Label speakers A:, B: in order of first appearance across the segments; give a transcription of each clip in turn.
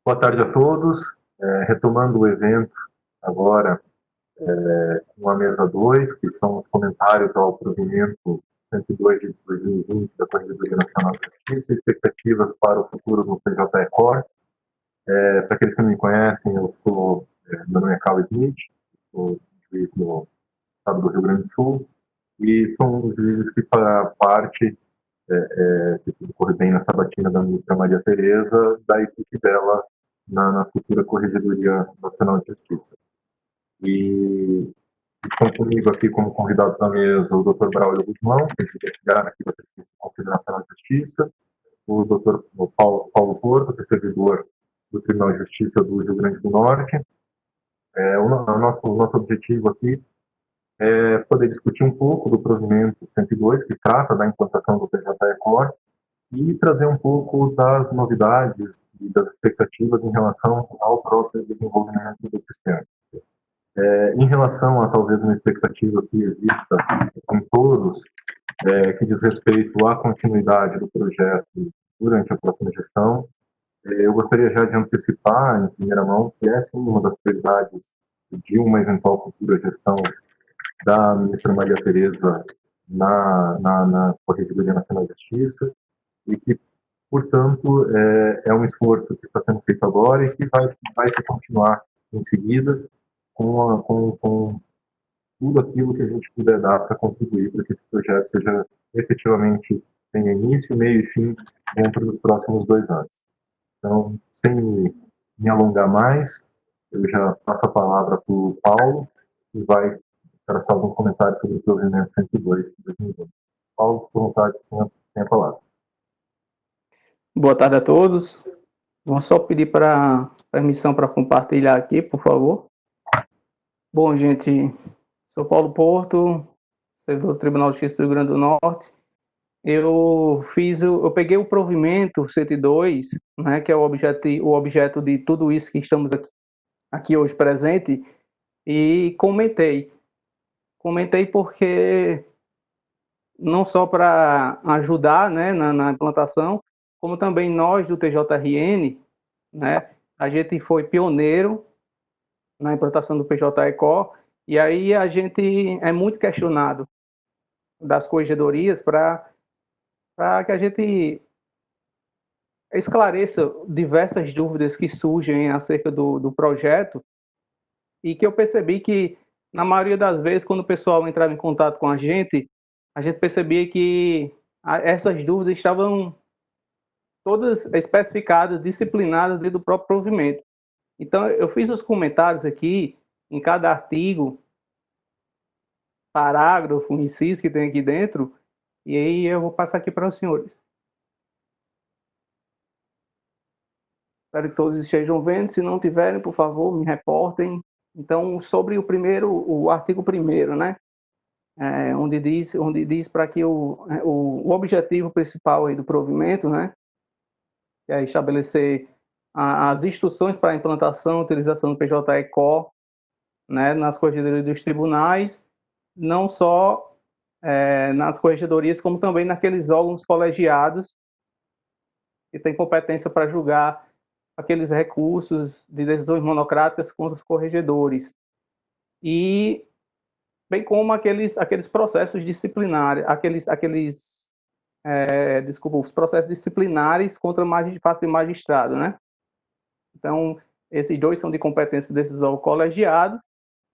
A: Boa tarde a todos. Retomando o evento agora com a mesa 2, que são os comentários ao provimento 102 de 2020 da Corregedoria Nacional de Justiça e expectativas para o futuro do PJE-COR. Para aqueles que não me conhecem, meu nome é Carl Smith, sou juiz no estado do Rio Grande do Sul e sou um dos juízes que fará parte, se tudo correr bem na sabatina da ministra Maria Tereza, da equipe dela na futura Corregedoria Nacional de Justiça. E estão comigo aqui como convidados da mesa o Dr. Braulio Guzmão, que é investigador aqui da Presidência do Conselho Nacional de Justiça, o Dr. Paulo Porto, que é servidor do Tribunal de Justiça do Rio Grande do Norte. O nosso objetivo aqui é poder discutir um pouco do provimento 102, que trata da implantação do PJE-COR, e trazer um pouco das novidades e das expectativas em relação ao próprio desenvolvimento do sistema. Em relação a talvez uma expectativa que exista em todos, que diz respeito à continuidade do projeto durante a próxima gestão, eu gostaria já de antecipar, em primeira mão, que essa é uma das prioridades de uma eventual futura gestão da ministra Maria Tereza na Corregedoria Nacional de Justiça, e que, portanto, é um esforço que está sendo feito agora e que vai se continuar em seguida com tudo aquilo que a gente puder dar para contribuir para que esse projeto seja efetivamente tenha início, meio e fim dentro dos próximos 2 anos. Então, sem me alongar mais, eu já passo a palavra para o Paulo, que vai traçar alguns comentários sobre o provimento 102 de 2020. Paulo, por vontade, tem a palavra.
B: Boa tarde a todos. Vou só pedir para permissão para compartilhar aqui, por favor. Bom, gente, sou Paulo Porto, servidor do Tribunal de Justiça do Rio Grande do Norte. Eu peguei o provimento 102, né, que é o objeto de tudo isso que estamos aqui hoje presente, e comentei. Comentei porque não só para ajudar, né, na implantação, como também nós do TJRN, né, a gente foi pioneiro na implantação do PJE-COR, e aí a gente é muito questionado das corregedorias para que a gente esclareça diversas dúvidas que surgem acerca do projeto, e que eu percebi que, na maioria das vezes, quando o pessoal entrava em contato com a gente percebia que essas dúvidas estavam todas especificadas, disciplinadas dentro do próprio provimento. Então, eu fiz os comentários aqui em cada artigo, parágrafo, inciso que tem aqui dentro, e aí eu vou passar aqui para os senhores. Espero que todos estejam vendo. Se não tiverem, por favor, me reportem. Então, sobre o artigo 1º, né? Onde diz para que o objetivo principal aí do provimento, né? É estabelecer as instruções para a implantação e utilização do PJE-COR, né, nas corregedorias dos tribunais, não só nas corregedorias, como também naqueles órgãos colegiados que têm competência para julgar aqueles recursos de decisões monocráticas contra os corregedores. E bem como aqueles processos disciplinares, os processos disciplinares contra face de magistrado, né? Então, esses dois são de competência desses órgãos colegiados.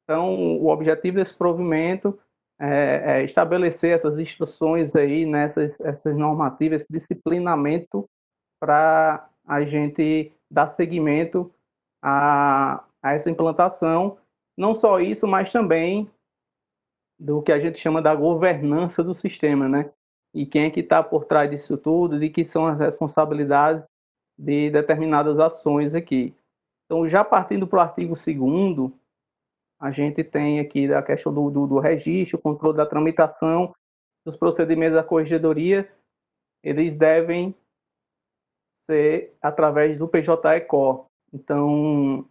B: Então, o objetivo desse provimento é estabelecer essas instruções aí, essas normativas, esse disciplinamento para a gente dar seguimento a essa implantação. Não só isso, mas também do que a gente chama da governança do sistema, né? E quem é que está por trás disso tudo, de que são as responsabilidades de determinadas ações aqui. Então, já partindo para o artigo 2º, a gente tem aqui a questão do registro, controle da tramitação dos procedimentos da corregedoria, eles devem ser através do PJE-COR. Então,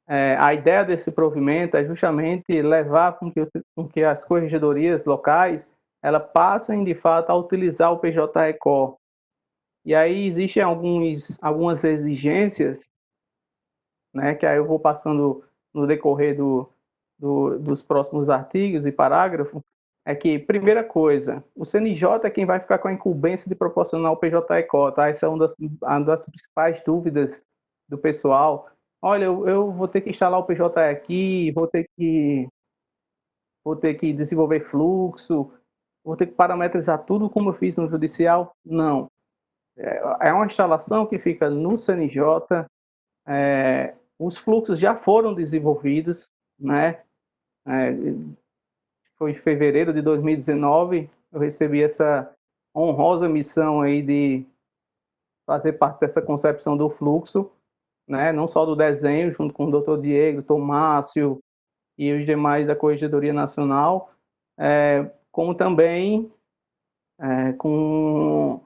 B: a ideia desse provimento é justamente levar com que as corregedorias locais elas passem, de fato, a utilizar o PJE-COR. E aí existem algumas exigências né, que aí eu vou passando no decorrer dos próximos artigos e parágrafos, é que, primeira coisa, o CNJ é quem vai ficar com a incumbência de proporcionar o PJ-ECO, tá? Essa é uma das principais dúvidas do pessoal. Olha, eu vou ter que instalar o PJ aqui, vou ter que desenvolver fluxo, vou ter que parametrizar tudo como eu fiz no judicial? Não. É uma instalação que fica no CNJ, os fluxos já foram desenvolvidos, né? Foi em fevereiro de 2019, eu recebi essa honrosa missão aí de fazer parte dessa concepção do fluxo, né? Não só do desenho, junto com o Dr. Diego, Tomácio e os demais da Corregedoria Nacional, como também com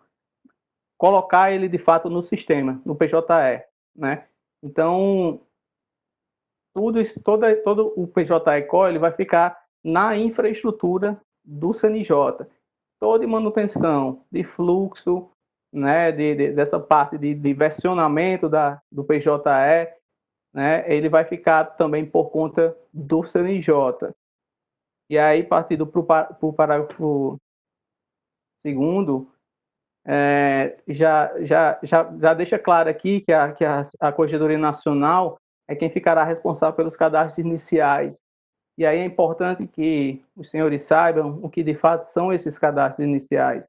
B: colocar ele de fato no sistema, no PJE, né? Então, todo o PJ-ECO ele vai ficar na infraestrutura do CNJ. Toda manutenção de fluxo, né, dessa parte de versionamento do PJE, né, ele vai ficar também por conta do CNJ. E aí, partindo para o parágrafo segundo, já deixa claro aqui que a Corregedoria Nacional é quem ficará responsável pelos cadastros iniciais. E aí é importante que os senhores saibam o que de fato são esses cadastros iniciais.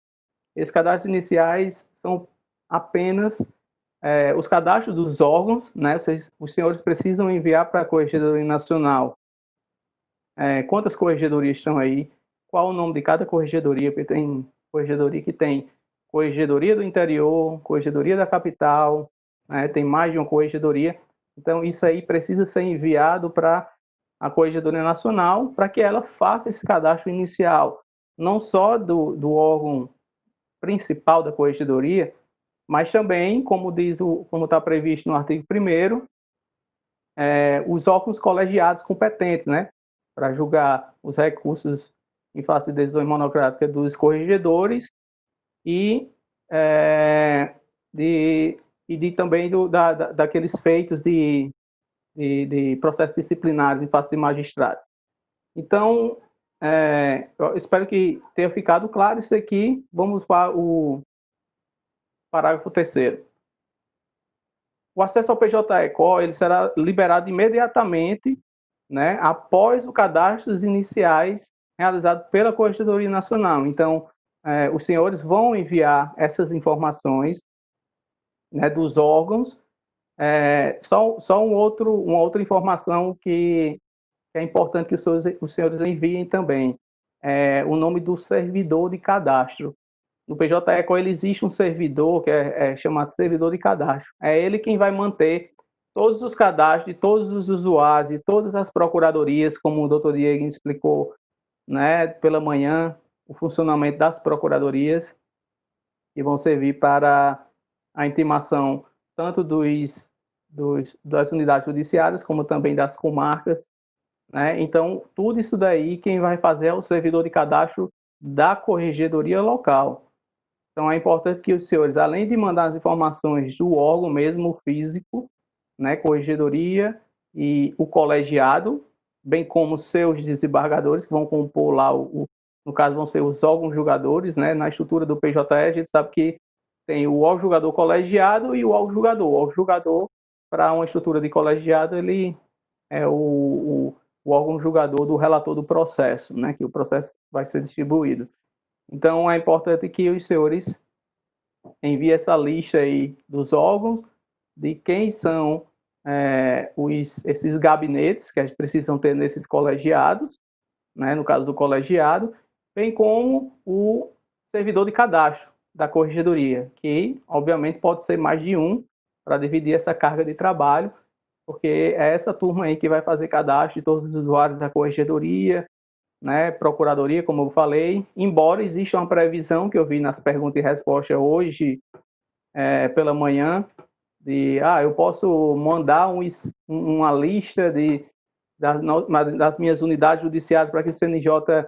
B: Esses cadastros iniciais são apenas os cadastros dos órgãos, né? Os senhores precisam enviar para a Corregedoria Nacional quantas corregedorias estão aí, qual o nome de cada corregedoria, porque tem corregedoria que tem Corregedoria do Interior, Corregedoria da Capital, né? Tem mais de uma corregedoria. Então, isso aí precisa ser enviado para a Corregedoria Nacional para que ela faça esse cadastro inicial, não só do órgão principal da corregedoria, mas também, como está previsto no artigo 1º, os órgãos colegiados competentes, né, para julgar os recursos em face de decisões monocráticas dos corregedores e também daqueles feitos de processos disciplinares em face de magistrados. Então, eu espero que tenha ficado claro isso aqui. Vamos para o parágrafo 3º. O acesso ao PJ-ECO ele será liberado imediatamente, né, após o cadastro iniciais realizado pela Corregedoria Nacional. Então, os senhores vão enviar essas informações, né, dos órgãos. Só uma outra informação que é importante que os senhores enviem também. O nome do servidor de cadastro. No PJ-ECO ele existe um servidor que é chamado servidor de cadastro. É ele quem vai manter todos os cadastros de todos os usuários, de todas as procuradorias, como o doutor Diego explicou, né, pela manhã, o funcionamento das procuradorias, que vão servir para a intimação tanto das unidades judiciárias, como também das comarcas, né? Então, tudo isso daí, quem vai fazer é o servidor de cadastro da corregedoria local. Então, é importante que os senhores, além de mandar as informações do órgão mesmo físico, né, corregedoria e o colegiado, bem como seus desembargadores, que vão compor lá, no caso, vão ser os órgãos julgadores, né? Na estrutura do PJE, a gente sabe que tem o órgão julgador colegiado e o órgão julgador. O órgão julgador, para uma estrutura de colegiado, ele é o órgão julgador do relator do processo, né? Que o processo vai ser distribuído. Então, é importante que os senhores enviem essa lista aí dos órgãos, de quem são esses gabinetes que a gente precisam ter nesses colegiados, né, no caso do colegiado, bem como o servidor de cadastro da corregedoria, que obviamente pode ser mais de um para dividir essa carga de trabalho, porque é essa turma aí que vai fazer cadastro de todos os usuários da corregedoria, né, procuradoria, como eu falei, embora exista uma previsão que eu vi nas perguntas e respostas hoje pela manhã, eu posso mandar uma lista das minhas unidades judiciárias para que o CNJ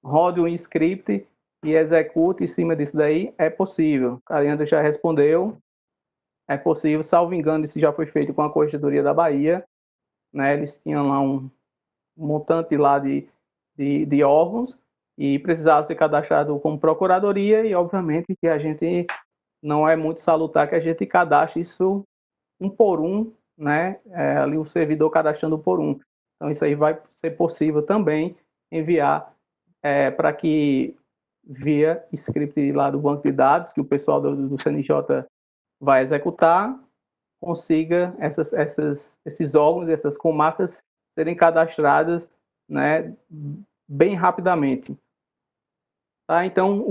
B: rode um script e execute em cima disso daí. É possível. A Ariana já respondeu é possível, salvo engano, isso já foi feito com a Corregedoria da Bahia, né? Eles tinham lá um montante lá de órgãos e precisava ser cadastrado como procuradoria e, obviamente, que a gente não é muito salutar que a gente cadastre isso um por um, né? Ali o servidor cadastrando por um. Então, isso aí vai ser possível também enviar para que, via script lá do banco de dados, que o pessoal do CNJ vai executar, consiga esses órgãos, essas comarcas serem cadastradas, né, bem rapidamente. Tá? Então,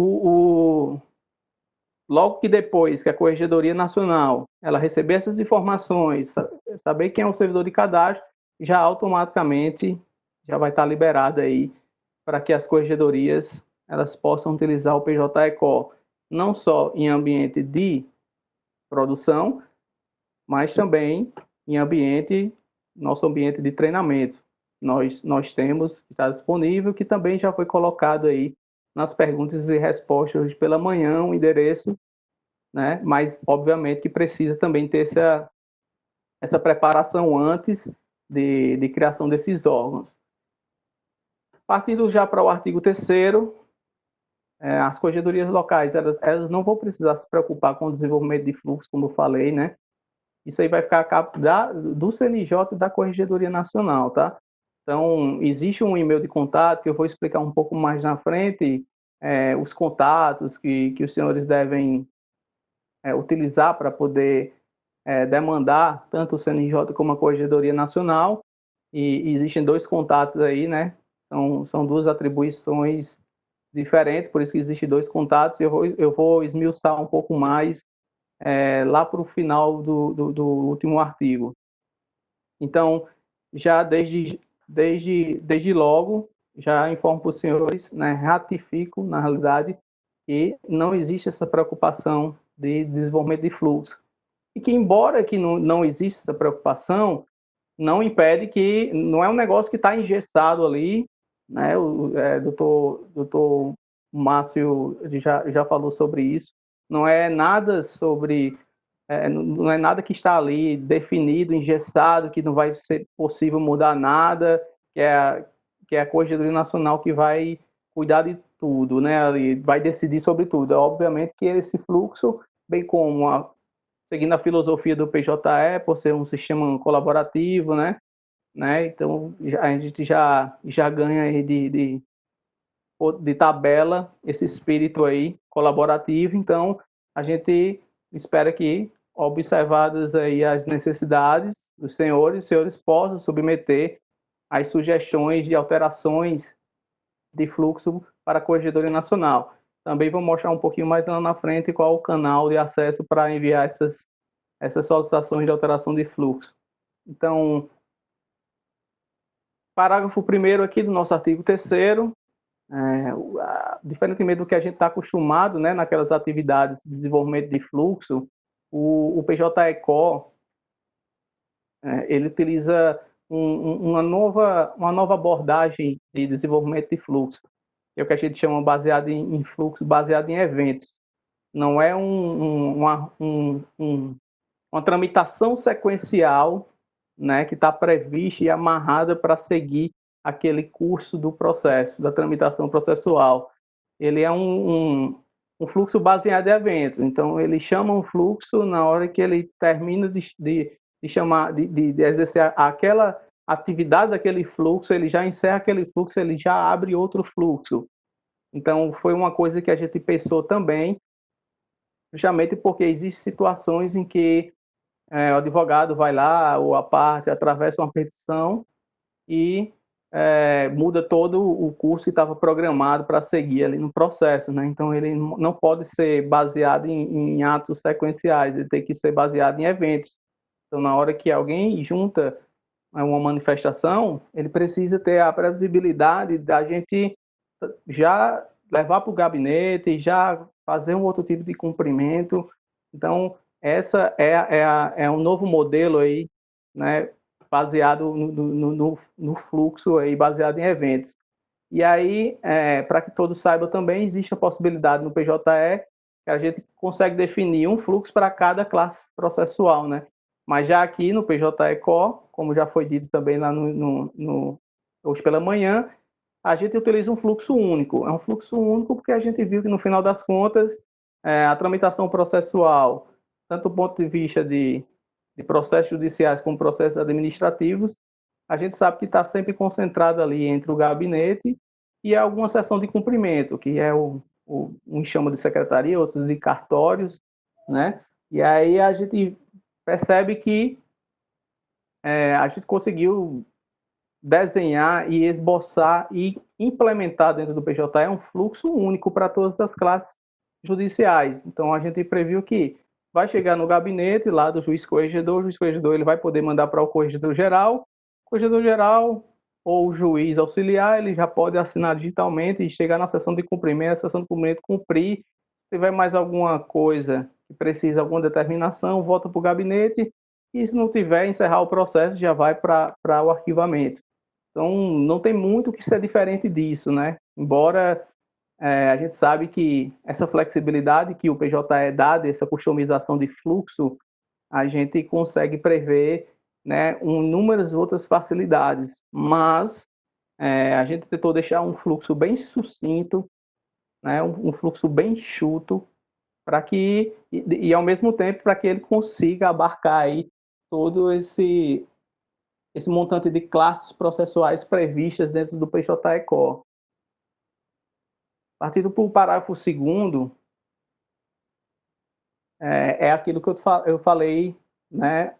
B: logo que depois que a Corregedoria Nacional ela receber essas informações, saber quem é o servidor de cadastro, já automaticamente já vai estar liberado aí para que as corregedorias elas possam utilizar o PJE-CO não só em ambiente de produção, mas também em nosso ambiente de treinamento. Nós temos, está disponível, que também já foi colocado aí nas perguntas e respostas hoje pela manhã, o endereço, né? Mas, obviamente, que precisa também ter essa preparação antes de criação desses órgãos. Partindo já para o artigo 3º, as corregedorias locais, elas não vão precisar se preocupar com o desenvolvimento de fluxo, como eu falei, né? Isso aí vai ficar a cargo do CNJ e da Corregedoria Nacional, tá? Então, existe um e-mail de contato que eu vou explicar um pouco mais na frente, os contatos que os senhores devem utilizar para poder demandar tanto o CNJ como a Corregedoria Nacional. E existem 2 contatos aí, né? São 2 atribuições diferentes, por isso que existem 2 contatos. Eu vou esmiuçar um pouco mais lá para o final do último artigo. Então, já desde logo, já informo para os senhores, né, ratifico, na realidade, que não existe essa preocupação de desenvolvimento de fluxo. E que, embora que não exista essa preocupação, não impede que, não é um negócio que está engessado ali, né, o doutor Márcio já falou sobre isso, não é nada sobre não é nada que está ali definido, engessado, que não vai ser possível mudar nada, que é a Corregedoria Nacional que vai cuidar de tudo, né? E vai decidir sobre tudo. Obviamente que esse fluxo, bem como seguindo a filosofia do PJE, por ser um sistema colaborativo, né? Então a gente já ganha aí de tabela esse espírito aí colaborativo. Então a gente espera que, observadas aí as necessidades dos senhores, os senhores possam submeter as sugestões de alterações de fluxo para a Corregedoria Nacional. Também vou mostrar um pouquinho mais lá na frente qual o canal de acesso para enviar essas solicitações de alteração de fluxo. Então, parágrafo 1º aqui do nosso artigo 3º, diferentemente do que a gente está acostumado, né, naquelas atividades de desenvolvimento de fluxo, o PJE-CO, ele utiliza uma nova abordagem de desenvolvimento de fluxo, que é o que a gente chama baseado em fluxo, baseado em eventos. Não é uma tramitação sequencial, né, que está prevista e amarrada para seguir aquele curso do processo, da tramitação processual. Ele é um fluxo baseado em evento. Então, ele chama um fluxo na hora que ele termina de exercer aquela atividade daquele fluxo, ele já encerra aquele fluxo, ele já abre outro fluxo. Então, foi uma coisa que a gente pensou também, justamente porque existem situações em que o advogado vai lá, ou a parte atravessa uma petição e muda todo o curso que estava programado para seguir ali no processo, né? Então, ele não pode ser baseado em atos sequenciais, ele tem que ser baseado em eventos. Então, na hora que alguém junta uma manifestação, ele precisa ter a previsibilidade da gente já levar para o gabinete e já fazer um outro tipo de cumprimento. Então, essa é um novo modelo aí, né, baseado no fluxo aí, baseado em eventos. E aí, para que todos saibam também, existe a possibilidade no PJE que a gente consegue definir um fluxo para cada classe processual, né? Mas já aqui no PJ Core, como já foi dito também lá hoje pela manhã, a gente utiliza um fluxo único. É um fluxo único porque a gente viu que, no final das contas, a tramitação processual, tanto do ponto de vista de processos judiciais como processos administrativos, a gente sabe que está sempre concentrado ali entre o gabinete e alguma seção de cumprimento, que é uns chama de secretaria, outros de cartórios, né? E aí a gente percebe que a gente conseguiu desenhar e esboçar e implementar dentro do PJE um fluxo único para todas as classes judiciais. Então, a gente previu que vai chegar no gabinete lá do juiz corregedor, o juiz corregedor ele vai poder mandar para o corregedor geral ou o juiz auxiliar, ele já pode assinar digitalmente e chegar na sessão de cumprimento, a sessão de cumprimento cumprir. Se tiver mais alguma coisa que precisa, alguma determinação, volta para o gabinete, e se não tiver, encerrar o processo, já vai para o arquivamento. Então, não tem muito que ser diferente disso, né? Embora a gente sabe que essa flexibilidade que o PJE dá, essa customização de fluxo, a gente consegue prever, né, inúmeras outras facilidades, mas a gente tentou deixar um fluxo bem sucinto, né, um fluxo bem enxuto, para que, e ao mesmo tempo, para que ele consiga abarcar aí todo esse montante de classes processuais previstas dentro do PJE Core. Partindo para o parágrafo 2º, é aquilo que eu falei, né,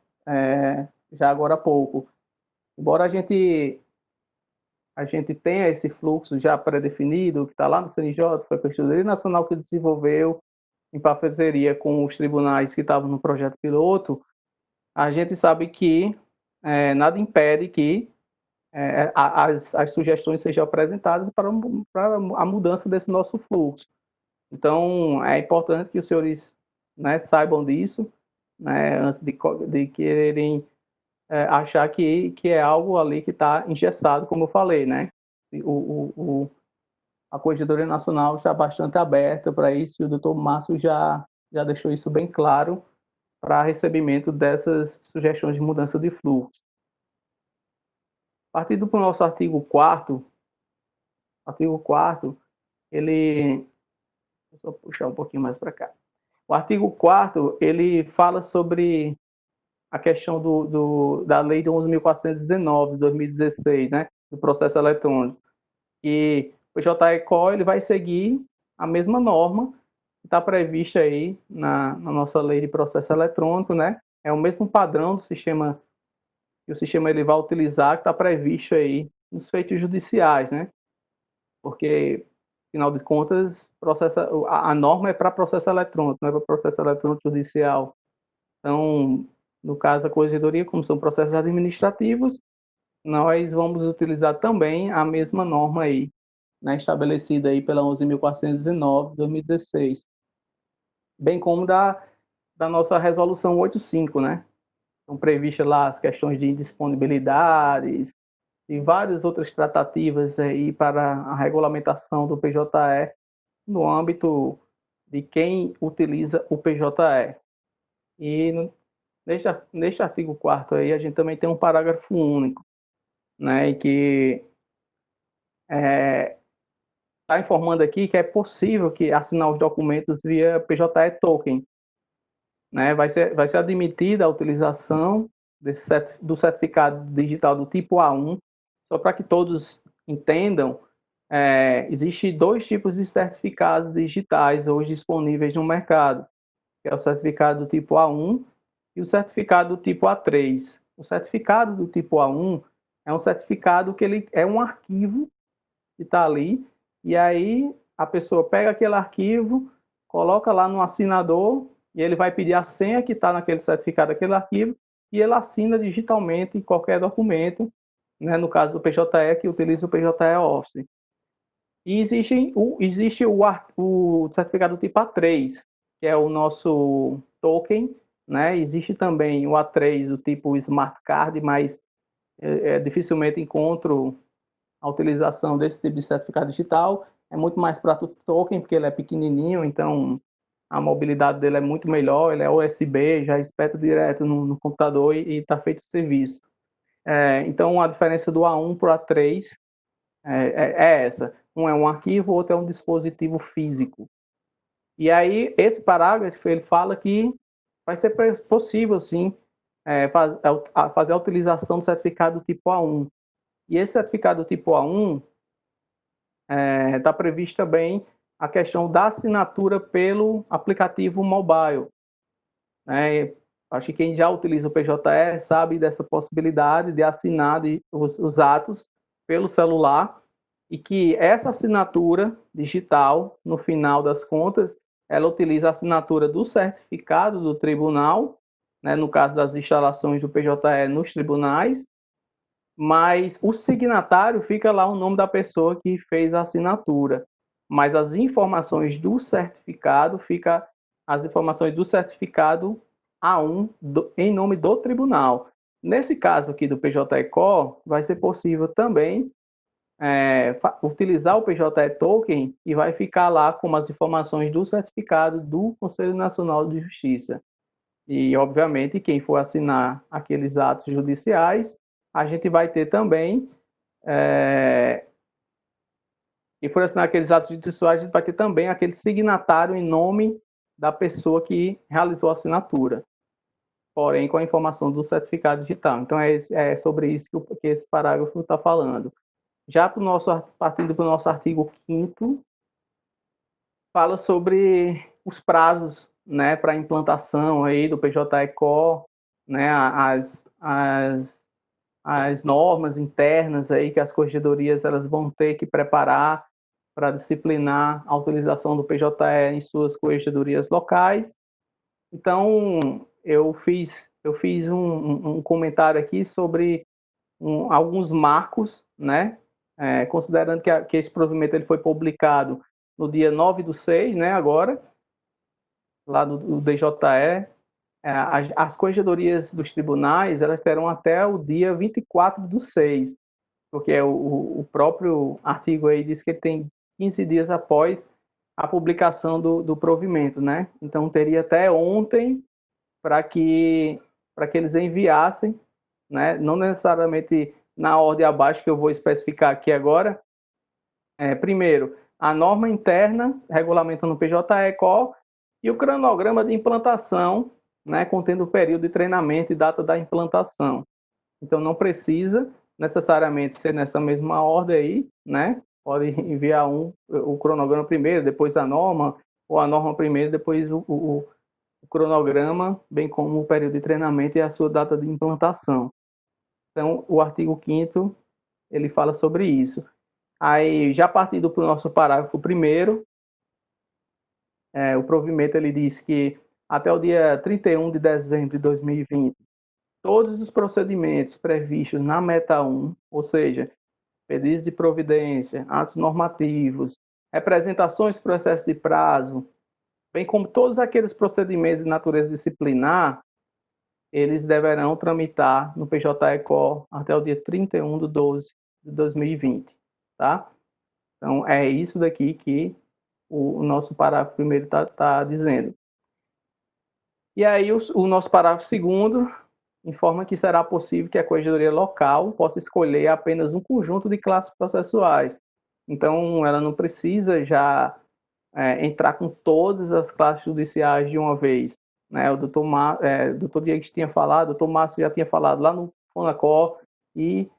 B: já agora há pouco. Embora a gente tenha esse fluxo já pré-definido, que está lá no CNJ, foi a Constituição Nacional que desenvolveu, em parceria com os tribunais que estavam no projeto piloto, a gente sabe que nada impede que as sugestões sejam apresentadas para a mudança desse nosso fluxo. Então, é importante que os senhores, né, saibam disso, né, antes de quererem achar que é algo ali que está engessado, como eu falei, né? A Corregedoria Nacional está bastante aberta para isso, e o doutor Márcio já deixou isso bem claro para recebimento dessas sugestões de mudança de fluxo. Partindo para o nosso artigo 4º, ele... Deixa eu só puxar um pouquinho mais para cá. O artigo 4º, ele fala sobre a questão da Lei de 11.419, de 2016, né, do processo eletrônico. E o JECO, ele vai seguir a mesma norma que está prevista aí na nossa Lei de Processo Eletrônico, né? É o mesmo padrão do sistema que o sistema ele vai utilizar, que está previsto aí nos feitos judiciais, né? Porque, afinal de contas, a norma é para processo eletrônico, não é para processo eletrônico judicial. Então, no caso da Corregedoria, como são processos administrativos, nós vamos utilizar também a mesma norma aí, né, estabelecida aí pela 11.419 de 2016, bem como da nossa resolução 85, né? Estão previstas lá as questões de indisponibilidades e várias outras tratativas aí para a regulamentação do PJE no âmbito de quem utiliza o PJE. E neste artigo 4º aí, a gente também tem um parágrafo único, né, que está informando aqui que é possível que assinar os documentos via PJE Token, né? Vai ser admitida a utilização do certificado digital do tipo A1, só para que todos entendam, existem dois tipos de certificados digitais hoje disponíveis no mercado, que é o certificado do tipo A1 e o certificado do tipo A3. O certificado do tipo A1 é um certificado que ele é um arquivo que está ali, e aí a pessoa pega aquele arquivo, coloca lá no assinador, e ele vai pedir a senha que está naquele certificado, aquele arquivo, e ele assina digitalmente qualquer documento, né, no caso do PJE, que utiliza o PJE Office. E existe o certificado do tipo A3, que é o nosso token, né? Existe também o A3, o tipo Smart Card, mas dificilmente encontro a utilização desse tipo de certificado digital. É muito mais para o token, porque ele é pequenininho, então a mobilidade dele é muito melhor, ele é USB, já espeta direto no computador e está feito o serviço. Então, a diferença do A1 para o A3 é essa. Um é um arquivo, o outro é um dispositivo físico. E aí, esse parágrafo, ele fala que vai ser possível, sim, fazer a utilização do certificado tipo A1. E esse certificado tipo A1 está previsto também a questão da assinatura pelo aplicativo mobile. Acho que quem já utiliza o PJE sabe dessa possibilidade de assinar os atos pelo celular e que essa assinatura digital, no final das contas, ela utiliza a assinatura do certificado do tribunal, né, no caso das instalações do PJE nos tribunais, mas o signatário fica lá o nome da pessoa que fez a assinatura, mas as informações do certificado fica as informações do certificado A1 em nome do tribunal. Nesse caso aqui do PJE-CO, vai ser possível também utilizar o PJE Token e vai ficar lá com as informações do certificado do Conselho Nacional de Justiça. E, obviamente, quem for assinar aqueles atos judiciais, a gente vai ter também, quem for assinar aqueles atos judiciais, a gente vai ter também aquele signatário em nome da pessoa que realizou a assinatura, porém com a informação do certificado digital. Então, é sobre isso que esse parágrafo está falando. Já partindo para o nosso artigo 5º, fala sobre os prazos, né, para a implantação aí do PJE-CO, né, as normas internas aí que as corregedorias elas vão ter que preparar para disciplinar a utilização do PJE em suas corregedorias locais. Então, eu fiz um comentário aqui sobre alguns marcos, né, considerando que esse provimento ele foi publicado no dia 9/6, né, agora, lá do DJE, as corregedorias dos tribunais, elas terão até o dia 24/6, porque o próprio artigo aí diz que tem 15 dias após a publicação do provimento, né? Então, teria até ontem para que eles enviassem, né? Não necessariamente na ordem abaixo que eu vou especificar aqui agora. Primeiro, a norma interna regulamentando o PJE-CO e o cronograma de implantação, né, contendo o período de treinamento e data da implantação. Então, não precisa necessariamente ser nessa mesma ordem aí, né? Pode enviar o cronograma primeiro, depois a norma, ou a norma primeiro, depois o cronograma, bem como o período de treinamento e a sua data de implantação. Então, o artigo 5º, ele fala sobre isso. Aí, já partindo para o nosso parágrafo 1º, o provimento ele diz que até o dia 31 de dezembro de 2020, todos os procedimentos previstos na Meta 1, ou seja, pedidos de providência, atos normativos, representações de processo de prazo, bem como todos aqueles procedimentos de natureza disciplinar, eles deverão tramitar no PJE-CO até o dia 31/12 de 2020, tá? Então, é isso daqui que o nosso parágrafo 1º está dizendo. E aí, o nosso parágrafo 2º informa que será possível que a corregedoria local possa escolher apenas um conjunto de classes processuais. Então, ela não precisa já entrar com todas as classes judiciais de uma vez. Né? O doutor Diego tinha falado, o doutor Márcio já tinha falado lá no Fonacor e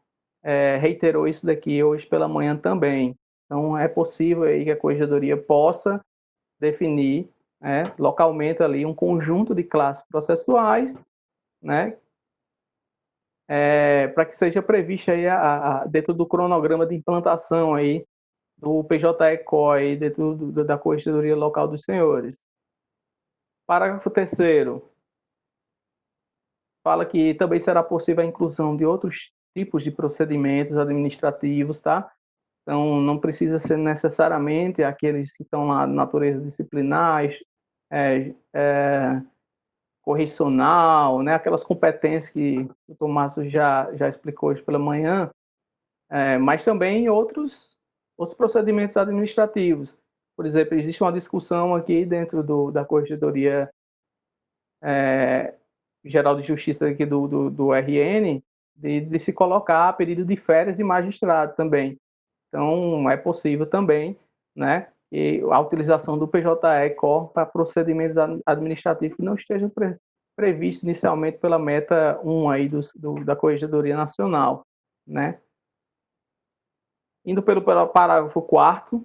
B: reiterou isso daqui hoje pela manhã também. Então, é possível aí que a corregedoria possa definir localmente ali um conjunto de classes processuais, né, para que seja prevista aí dentro do cronograma de implantação aí do PJE-CO aí dentro da Corregedoria Local dos Senhores. Parágrafo 3º fala que também será possível a inclusão de outros tipos de procedimentos administrativos, tá? Então, não precisa ser necessariamente aqueles que estão lá de natureza disciplinar, correcional, né? Aquelas competências que o Tomás já explicou hoje pela manhã, mas também outros procedimentos administrativos. por exemplo, existe uma discussão aqui dentro da Corregedoria Geral de Justiça aqui do RN, de se colocar pedido de férias de magistrado também. Então, é possível também, né, e a utilização do PJE-COR para procedimentos administrativos que não estejam previstos inicialmente pela meta 1 aí da Corregedoria Nacional, né. Indo pelo parágrafo 4º,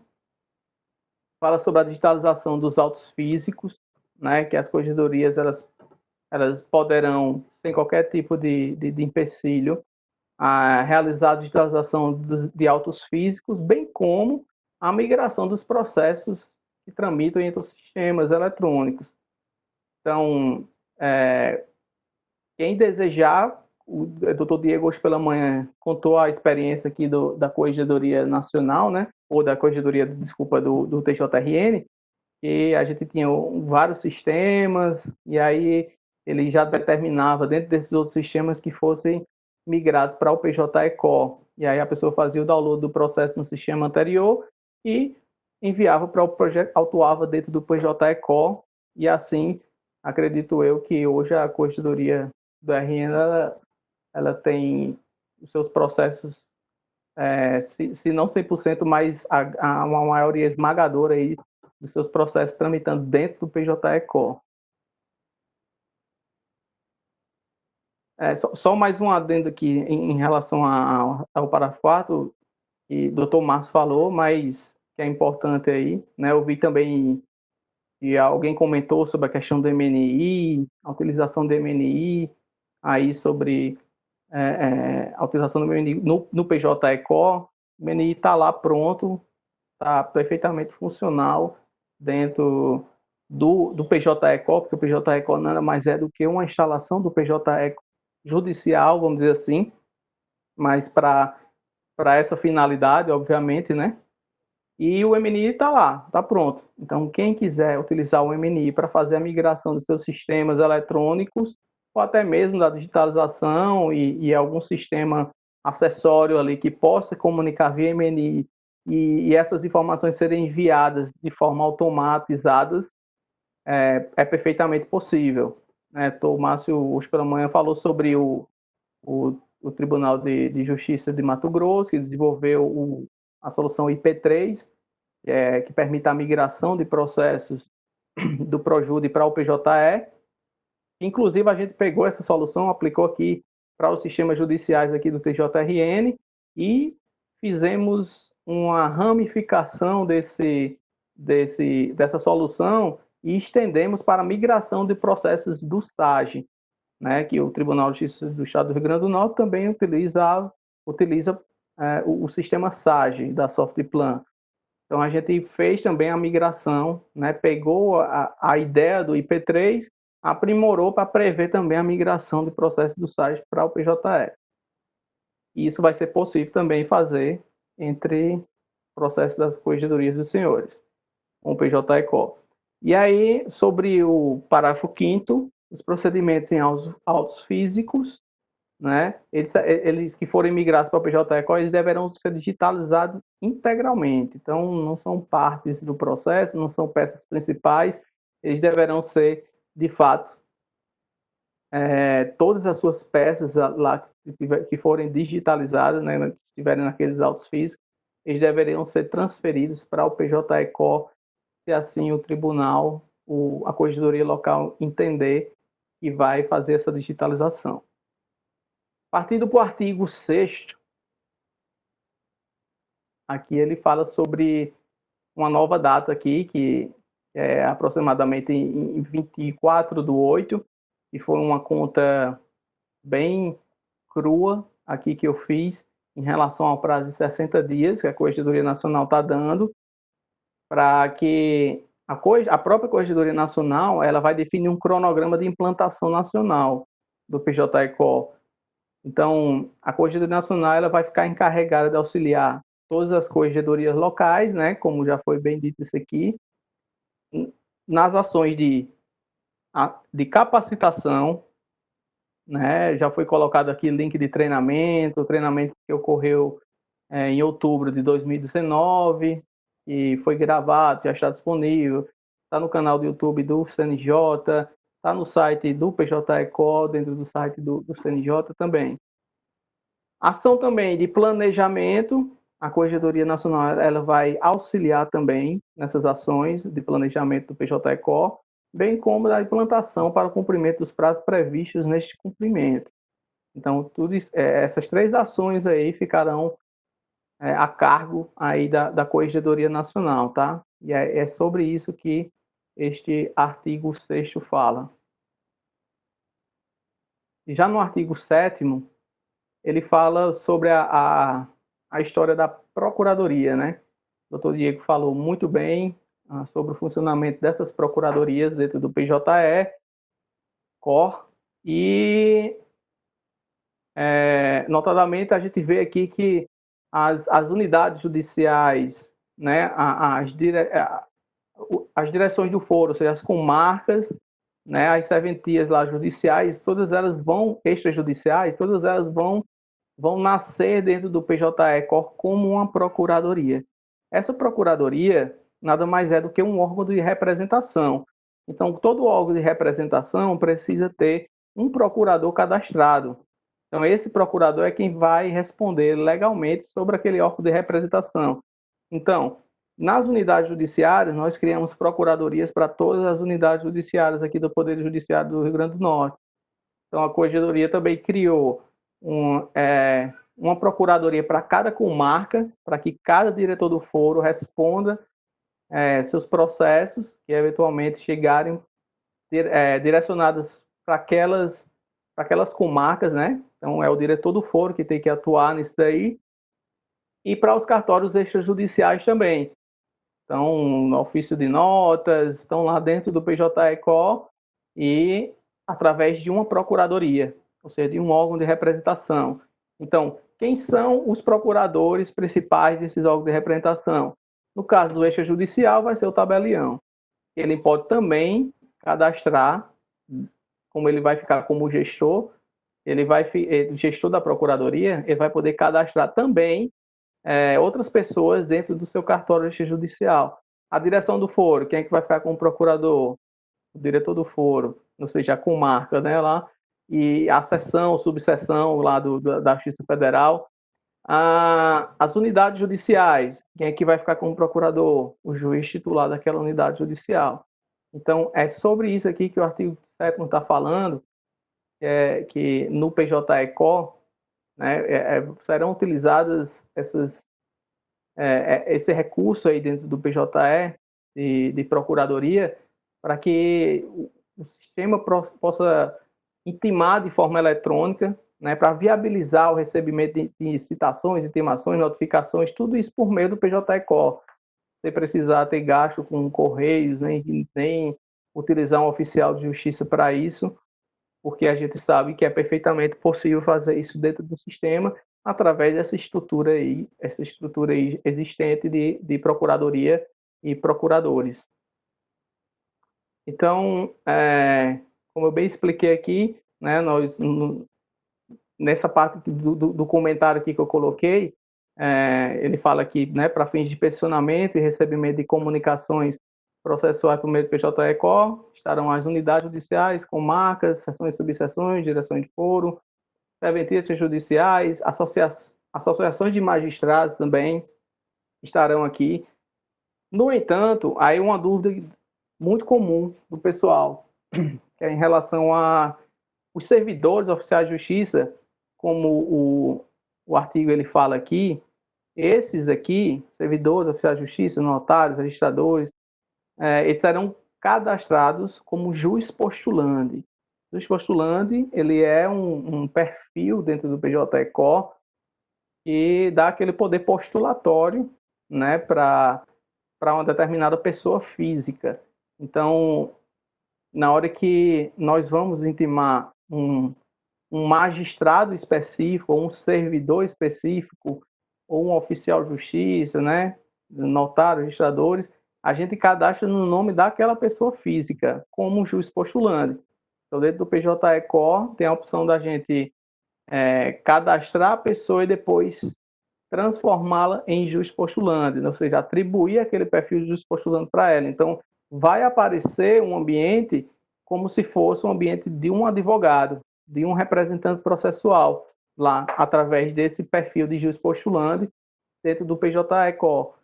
B: fala sobre a digitalização dos autos físicos, né, que as corregedorias elas poderão, sem qualquer tipo de empecilho, realizar a digitalização de autos físicos, bem como a migração dos processos que tramitam entre os sistemas eletrônicos. Então, quem desejar, o doutor Diego hoje pela manhã contou a experiência aqui da Corregedoria Nacional, né, ou da Corregedoria, desculpa, do TJRN, que a gente tinha vários sistemas, e aí ele já determinava dentro desses outros sistemas que fossem migrados para o PJE-COR. E aí a pessoa fazia o download do processo no sistema anterior e enviava para o projeto, autuava dentro do PJE-COR, e assim, acredito eu que hoje a Corregedoria do RN, ela tem os seus processos, se não 100%, mas uma maioria esmagadora aí dos seus processos tramitando dentro do PJE-COR. Só mais um adendo aqui em relação ao parágrafo 4, que o doutor Márcio falou, mas que é importante aí, né? Eu vi também que alguém comentou sobre a questão do MNI, a utilização do MNI, aí sobre a utilização do MNI no PJE-COR. O MNI está lá pronto, está perfeitamente funcional dentro do PJE-COR, porque o PJE-COR nada mais é do que uma instalação do PJE judicial, vamos dizer assim, mas para essa finalidade, obviamente, né? E o MNI está lá, está pronto. Então, quem quiser utilizar o MNI para fazer a migração dos seus sistemas eletrônicos, ou até mesmo da digitalização e algum sistema acessório ali que possa comunicar via MNI e essas informações serem enviadas de forma automatizadas, é perfeitamente possível. O Márcio, hoje pela manhã, falou sobre o Tribunal de Justiça de Mato Grosso, que desenvolveu a solução IP3, que permite a migração de processos do Projude para o PJE. Inclusive, a gente pegou essa solução, aplicou aqui para os sistemas judiciais aqui do TJRN e fizemos uma ramificação dessa solução e estendemos para a migração de processos do SAGE, né, que o Tribunal de Justiça do Estado do Rio Grande do Norte também utiliza o sistema SAGE da Softplan. Então, a gente fez também a migração, né, pegou a ideia do IP3, aprimorou para prever também a migração de processos do SAGE para o PJE. E isso vai ser possível também fazer entre processos das corregedorias dos senhores, com o PJE-COR. E aí, sobre o parágrafo 5º, os procedimentos em autos físicos, né, eles que forem migrados para o PJE-COR, eles deverão ser digitalizados integralmente. Então, não são partes do processo, não são peças principais, eles deverão ser, de fato, todas as suas peças lá que forem digitalizadas, né, que estiverem naqueles autos físicos, eles deveriam ser transferidos para o PJE-COR, se assim o tribunal, a corregedoria local entender que vai fazer essa digitalização. Partindo para o artigo 6º, aqui ele fala sobre uma nova data aqui, que é aproximadamente em 24/8, que foi uma conta bem crua aqui que eu fiz em relação ao prazo de 60 dias que a Corregedoria Nacional está dando, para que a própria Corregedoria Nacional ela vai definir um cronograma de implantação nacional do PJE-COR. Então, a Corregedoria Nacional ela vai ficar encarregada de auxiliar todas as corregedorias locais, né, como já foi bem dito isso aqui, nas ações de capacitação, né, já foi colocado aqui link de treinamento, o treinamento que ocorreu em outubro de 2019, que foi gravado, já está disponível, está no canal do YouTube do CNJ, está no site do PJECO, dentro do site do CNJ também. Ação também de planejamento, a Corregedoria Nacional ela vai auxiliar também nessas ações de planejamento do PJECO, bem como da implantação para o cumprimento dos prazos previstos neste cumprimento. Então, essas 3 ações aí ficarão a cargo aí da Corregedoria Nacional, tá? E é sobre isso que este artigo 6º fala. Já no artigo 7º, ele fala sobre a história da Procuradoria, né? O doutor Diego falou muito bem sobre o funcionamento dessas procuradorias dentro do PJE-COR e, notadamente, a gente vê aqui que as unidades judiciais, né, as direções do foro, ou seja, as comarcas, né, as serventias lá judiciais, todas elas extrajudiciais, todas elas vão nascer dentro do PJE-COR como uma procuradoria. Essa procuradoria nada mais é do que um órgão de representação. Então, todo órgão de representação precisa ter um procurador cadastrado. Então, esse procurador é quem vai responder legalmente sobre aquele órgão de representação. Então, nas unidades judiciárias, nós criamos procuradorias para todas as unidades judiciárias aqui do Poder Judiciário do Rio Grande do Norte. Então, a Corregedoria também criou uma procuradoria para cada comarca, para que cada diretor do foro responda seus processos, que eventualmente chegarem direcionados para aquelas comarcas, né? Então, é o diretor do foro que tem que atuar nisso daí, e para os cartórios extrajudiciais também. Então, no ofício de notas, estão lá dentro do PJECO e através de uma procuradoria, ou seja, de um órgão de representação. Então, quem são os procuradores principais desses órgãos de representação? No caso do extrajudicial, vai ser o tabelião. Ele pode também cadastrar, como ele vai ficar como gestor, gestor da procuradoria, ele vai poder cadastrar também outras pessoas dentro do seu cartório extrajudicial. A direção do foro, quem é que vai ficar como procurador? O diretor do foro, ou seja, a comarca, né, lá, e a seção, subseção lá da Justiça Federal. As unidades judiciais, quem é que vai ficar como procurador? O juiz titular daquela unidade judicial. Então, é sobre isso aqui que o artigo 7º está falando, que no PJECO, né, serão utilizadas esse recurso aí dentro do PJE de procuradoria para que o sistema possa intimar de forma eletrônica, né, para viabilizar o recebimento de citações, intimações, notificações, tudo isso por meio do PJECO. Sem precisar ter gasto com correios, nem utilizar um oficial de justiça para isso, porque a gente sabe que é perfeitamente possível fazer isso dentro do sistema através dessa estrutura aí existente de procuradoria e procuradores. Então, como eu bem expliquei aqui, né, nessa parte do comentário aqui que eu coloquei, ele fala aqui, né, para fins de peticionamento e recebimento de comunicações processuais por meio do PJECO, estarão as unidades judiciais, comarcas, seções e subseções, direções de foro, serventias judiciais, associações de magistrados também estarão aqui. No entanto, aí uma dúvida muito comum do pessoal, que é em relação a os servidores oficiais de justiça, como o artigo ele fala aqui, esses aqui, servidores oficiais de justiça, notários, registradores, eles serão cadastrados como juiz postulante. O juiz postulante, ele é um perfil dentro do PJECO que dá aquele poder postulatório, né, para uma determinada pessoa física. Então, na hora que nós vamos intimar um magistrado específico, ou um servidor específico, ou um oficial de justiça, né, notários, registradores, a gente cadastra no nome daquela pessoa física, como juiz postulante. Então, dentro do PJECO, tem a opção da gente cadastrar a pessoa e depois transformá-la em juspostulante, ou seja, atribuir aquele perfil de juspostulante para ela. Então, vai aparecer um ambiente como se fosse um ambiente de um advogado, de um representante processual, lá, através desse perfil de juspostulante dentro do PJE-COR.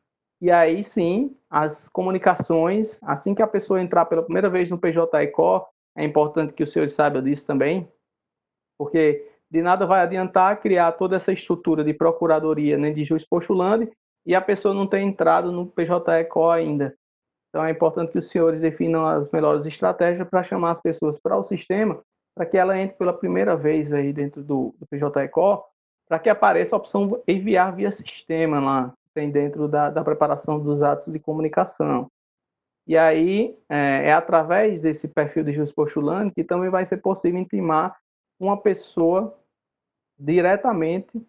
B: E aí sim, as comunicações, assim que a pessoa entrar pela primeira vez no PJE-COR, é importante que os senhores saibam disso também, porque de nada vai adiantar criar toda essa estrutura de procuradoria, né, de juiz postulante, e a pessoa não ter entrado no PJE-COR ainda. Então é importante que os senhores definam as melhores estratégias para chamar as pessoas para o sistema, para que ela entre pela primeira vez aí dentro do PJE-COR, para que apareça a opção enviar via sistema lá, tem dentro da preparação dos atos de comunicação. E aí, através desse perfil de juiz postulante que também vai ser possível intimar uma pessoa diretamente,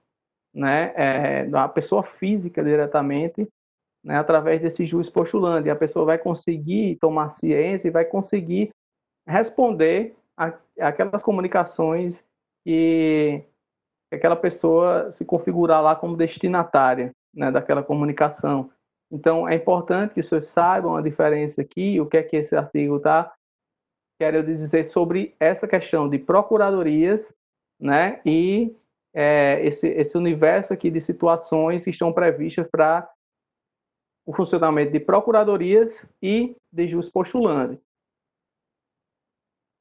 B: né, a pessoa física diretamente, né, através desse juiz postulante. E a pessoa vai conseguir tomar ciência e vai conseguir responder aquelas comunicações que aquela pessoa se configurar lá como destinatária, né, daquela comunicação. Então, é importante que os senhores saibam a diferença aqui, o que é que esse artigo está querendo dizer sobre essa questão de procuradorias, né, e esse universo aqui de situações que estão previstas para o funcionamento de procuradorias e de juiz postulante.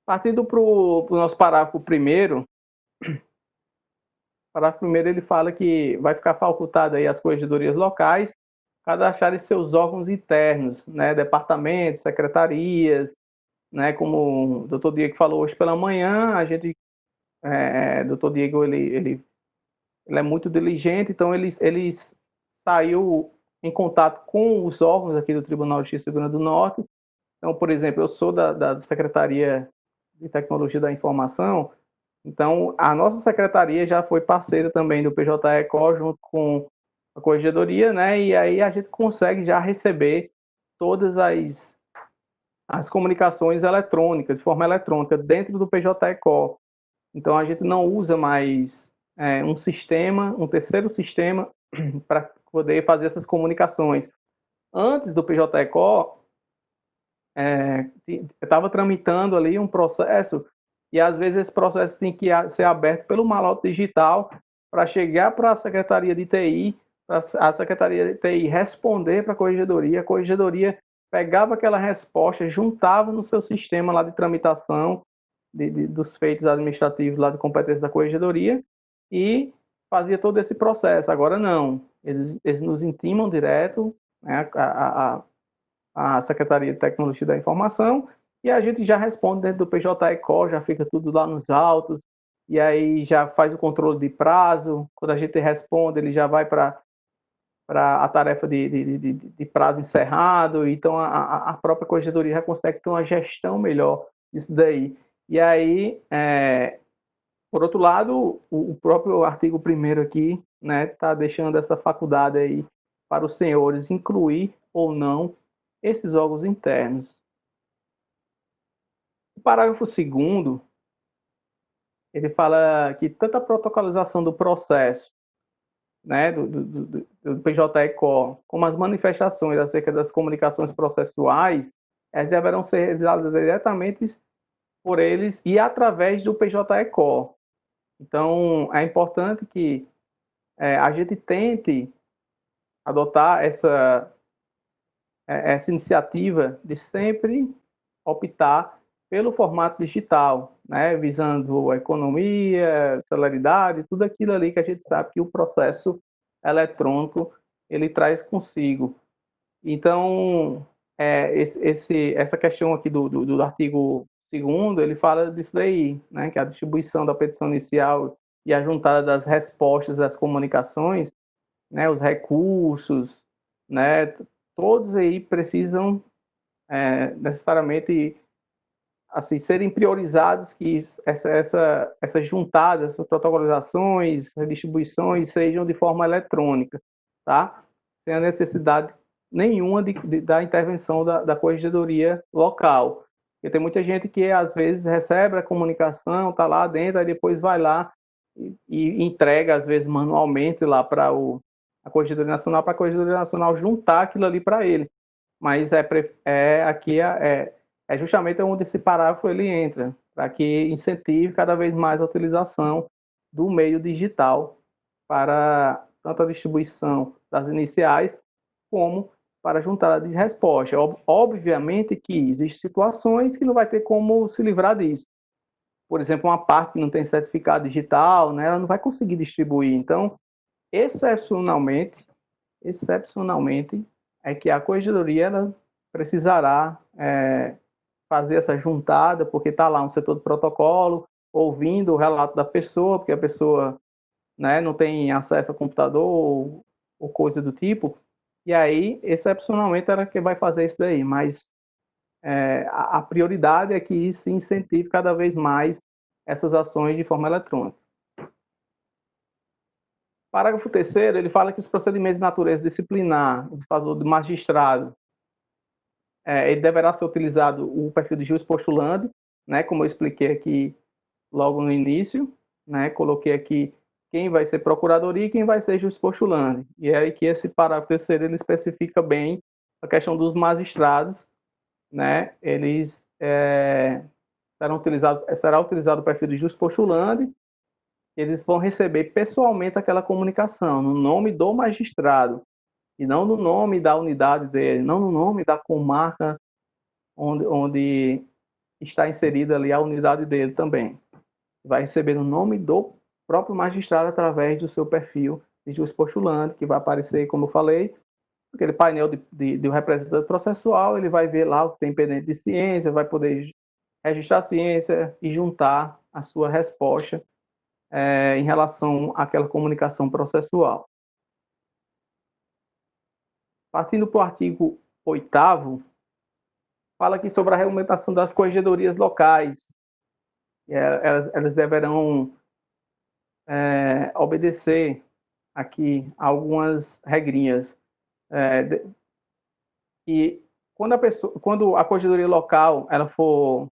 B: Partindo para o nosso parágrafo primeiro, ele fala que vai ficar facultado aí às corregedorias locais cadastrarem seus órgãos internos, né, departamentos, secretarias, né, como o doutor Diego falou hoje pela manhã, a gente, doutor Diego, ele é muito diligente, então ele saiu em contato com os órgãos aqui do Tribunal de Justiça do Rio Grande do Norte. Então, por exemplo, eu sou da Secretaria de Tecnologia da Informação, então a nossa secretaria já foi parceira também do PJE-COR junto com a corregedoria, né? E aí a gente consegue já receber todas as comunicações eletrônicas, de forma eletrônica, dentro do PJE-COR. Então a gente não usa mais um sistema, um terceiro sistema, para poder fazer essas comunicações. Antes do PJE-COR, estava tramitando ali um processo e às vezes esse processo tem que ser aberto pelo malote digital para chegar para a Secretaria de TI, para a Secretaria de TI responder para a corregedoria pegava aquela resposta, juntava no seu sistema lá de tramitação dos feitos administrativos lá de competência da corregedoria e fazia todo esse processo. Agora não, eles nos intimam direto, né, a Secretaria de Tecnologia da Informação, e a gente já responde dentro do PJE-COR, já fica tudo lá nos autos, e aí já faz o controle de prazo, quando a gente responde, ele já vai para a tarefa de prazo encerrado, então a própria corregedoria já consegue ter uma gestão melhor disso daí. E aí, por outro lado, o próprio artigo 1º aqui, né, está deixando essa faculdade aí para os senhores incluir ou não esses órgãos internos. O parágrafo 2º, ele fala que tanto a protocolização do processo, né, do PJE-COR, como as manifestações acerca das comunicações processuais, elas deverão ser realizadas diretamente por eles e através do PJE-COR. Então, é importante que a gente tente adotar essa iniciativa de sempre optar pelo formato digital, né, visando a economia, celeridade, tudo aquilo ali que a gente sabe que o processo eletrônico ele traz consigo. Então, essa questão aqui do artigo 2º, ele fala disso daí, né, que a distribuição da petição inicial e a juntada das respostas das comunicações, né, os recursos, né, todos aí precisam necessariamente assim serem priorizados, que essa juntada, essas protocolizações, redistribuições sejam de forma eletrônica, tá? Sem a necessidade nenhuma da intervenção da corregedoria local. Porque tem muita gente que às vezes recebe a comunicação, está lá dentro, aí depois vai lá e entrega às vezes manualmente lá para a Corregedoria Nacional para a Corregedoria Nacional juntar aquilo ali para ele. Mas aqui é justamente onde esse parágrafo ele entra, para que incentive cada vez mais a utilização do meio digital para tanto a distribuição das iniciais como para a juntada de resposta. Obviamente que existem situações que não vai ter como se livrar disso. Por exemplo, uma parte que não tem certificado digital, né, ela não vai conseguir distribuir. Então, excepcionalmente, é que a corregedoria ela precisará fazer essa juntada, porque está lá um setor de protocolo, ouvindo o relato da pessoa, porque a pessoa, né, não tem acesso a computador ou coisa do tipo, e aí, excepcionalmente, era quem vai fazer isso daí, mas a prioridade é que se incentive cada vez mais essas ações de forma eletrônica. Parágrafo 3º, ele fala que os procedimentos de natureza disciplinar, desfavor do magistrado, ele deverá ser utilizado o perfil de juiz postulante, né, como eu expliquei aqui logo no início, né, coloquei aqui quem vai ser procuradoria e quem vai ser juiz postulante. E é aí que esse parágrafo 3º ele especifica bem a questão dos magistrados, né, eles será utilizado o perfil de juiz postulante, eles vão receber pessoalmente aquela comunicação, no nome do magistrado, e não no nome da unidade dele, não no nome da comarca onde está inserida ali a unidade dele também. Vai receber no nome do próprio magistrado através do seu perfil de juiz postulante, que vai aparecer, como eu falei, aquele painel de representante processual, ele vai ver lá o que tem pendente de ciência, vai poder registrar a ciência e juntar a sua resposta em relação àquela comunicação processual. Partindo para o artigo 8º, fala aqui sobre a regulamentação das corregedorias locais. Elas deverão obedecer aqui algumas regrinhas. E quando a corregedoria local ela for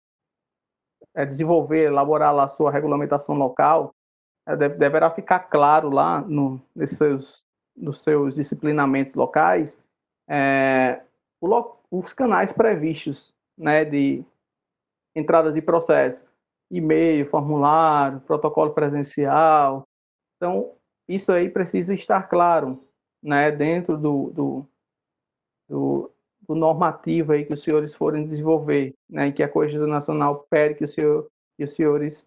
B: desenvolver, elaborar lá a sua regulamentação local, deverá ficar claro lá nos seus disciplinamentos locais os canais previstos, né, de entradas de processo, e-mail, formulário, protocolo presencial. Então, isso aí precisa estar claro, né, dentro do normativo aí que os senhores forem desenvolver, né, em que a Corregedoria Nacional pede que os senhores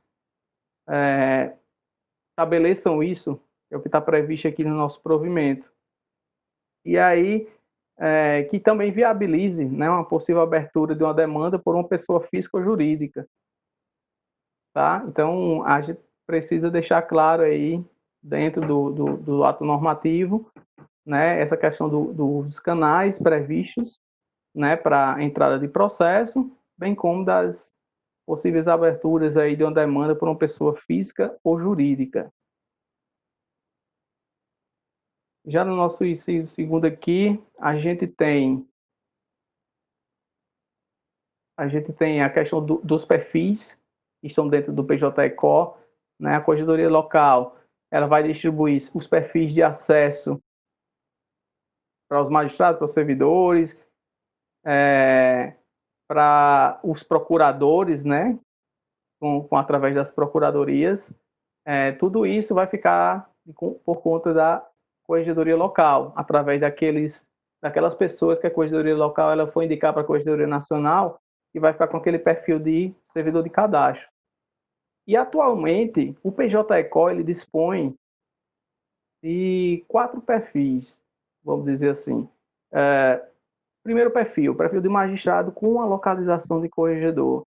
B: estabeleçam isso, é o que está previsto aqui no nosso provimento. E aí, que também viabilize, né, uma possível abertura de uma demanda por uma pessoa física ou jurídica. Tá? Então, a gente precisa deixar claro aí, dentro do ato normativo, né, essa questão dos canais previstos, né, para entrada de processo, bem como das possíveis aberturas aí de uma demanda por uma pessoa física ou jurídica. Já no nosso inciso segundo aqui, a gente tem a questão dos perfis que estão dentro do PJ-ECO, né? A corregedoria local, ela vai distribuir os perfis de acesso para os magistrados, para os servidores, para os procuradores, né? Através das procuradorias. Tudo isso vai ficar por conta da corregedoria local, através daquelas pessoas que a corregedoria local ela foi indicar para a corregedoria nacional e vai ficar com aquele perfil de servidor de cadastro. E atualmente o PJ-ECO ele dispõe de 4 perfis, vamos dizer assim. Primeiro perfil de magistrado com a localização de corregedor. O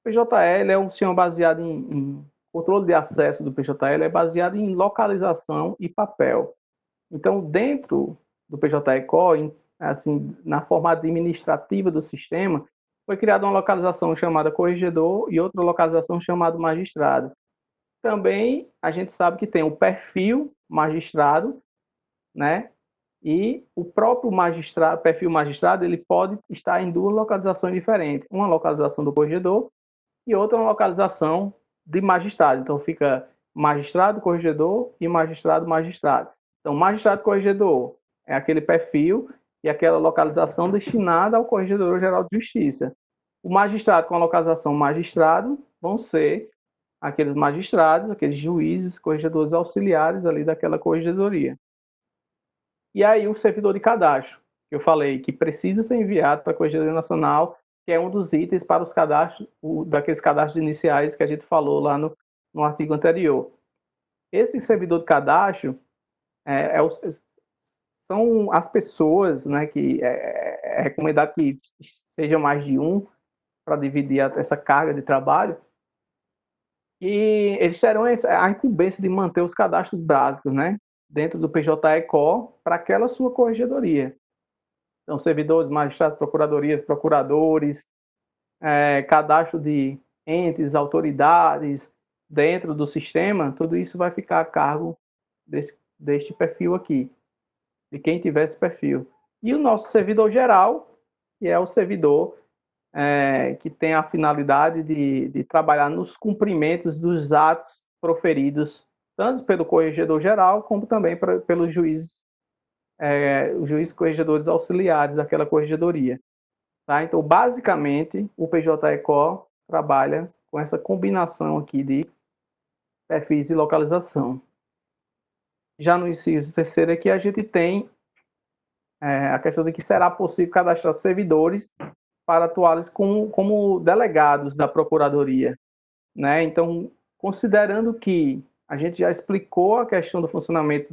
B: PJL é um sistema baseado em controle de acesso do PJL, é baseado em localização e papel. Então, dentro do PJ-ECO, assim, na forma administrativa do sistema, foi criada uma localização chamada corregedor e outra localização chamada magistrado. Também a gente sabe que tem o perfil magistrado, né? E o próprio perfil magistrado, ele pode estar em 2 localizações diferentes. Uma localização do corregedor e outra localização de magistrado. Então fica magistrado, corregedor e magistrado, magistrado. Então, magistrado corregedor é aquele perfil e aquela localização destinada ao Corregedor-Geral de Justiça. O magistrado com a localização magistrado vão ser aqueles magistrados, aqueles juízes, corregedores auxiliares ali daquela corregedoria. E aí o servidor de cadastro, que eu falei, que precisa ser enviado para a Corregedoria Nacional, que é um dos itens para os cadastros, daqueles cadastros iniciais que a gente falou lá no artigo anterior. Esse servidor de cadastro são as pessoas, né, que é recomendado que seja mais de um para dividir essa carga de trabalho, e eles terão a incumbência de manter os cadastros básicos, né, dentro do PJE-CO para aquela sua corregedoria. Então, servidores, magistrados, procuradorias, procuradores, cadastro de entes, autoridades dentro do sistema, tudo isso vai ficar a cargo deste perfil aqui, de quem tiver esse perfil. E o nosso servidor geral, que é o servidor que tem a finalidade de trabalhar nos cumprimentos dos atos proferidos, tanto pelo corregedor geral, como também pelos juízes, os juízes corregedores auxiliares daquela corregedoria. Tá? Então, basicamente, o PJE-CO trabalha com essa combinação aqui de perfis e localização. Já no inciso terceiro aqui, a gente tem a questão de que será possível cadastrar servidores para atuarem como delegados da Procuradoria. Né? Então, considerando que a gente já explicou a questão do funcionamento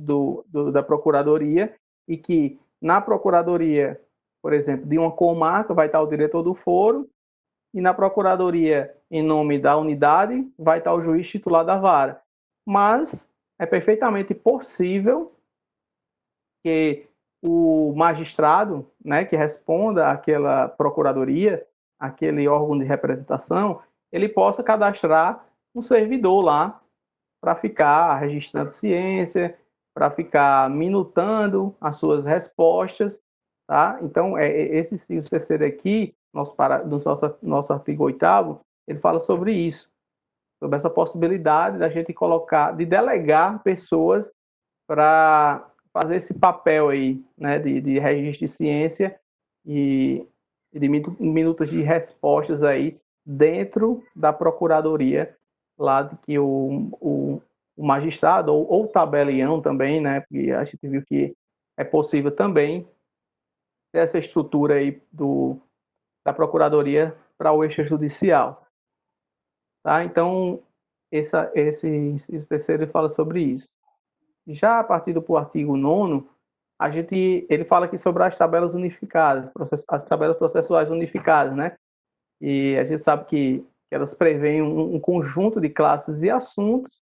B: da Procuradoria e que na Procuradoria, por exemplo, de uma comarca vai estar o diretor do foro e na Procuradoria, em nome da unidade, vai estar o juiz titular da vara. Mas é perfeitamente possível que o magistrado, né, que responda àquela procuradoria, aquele órgão de representação, ele possa cadastrar um servidor lá para ficar registrando ciência, para ficar minutando as suas respostas, tá? Então, esse inciso terceiro aqui, nosso artigo 8º, ele fala sobre isso, sobre essa possibilidade da gente colocar, de delegar pessoas para fazer esse papel aí, né, de registro de ciência e de minutos de respostas aí dentro da procuradoria lá de que o magistrado ou tabelião também, né, porque a gente viu que é possível também ter essa estrutura aí da procuradoria para o extrajudicial, tá? Então esse terceiro fala sobre isso. Já a partir do artigo 9º, ele fala aqui sobre as tabelas unificadas, as tabelas processuais unificadas, né? E a gente sabe que elas prevêem um conjunto de classes e assuntos,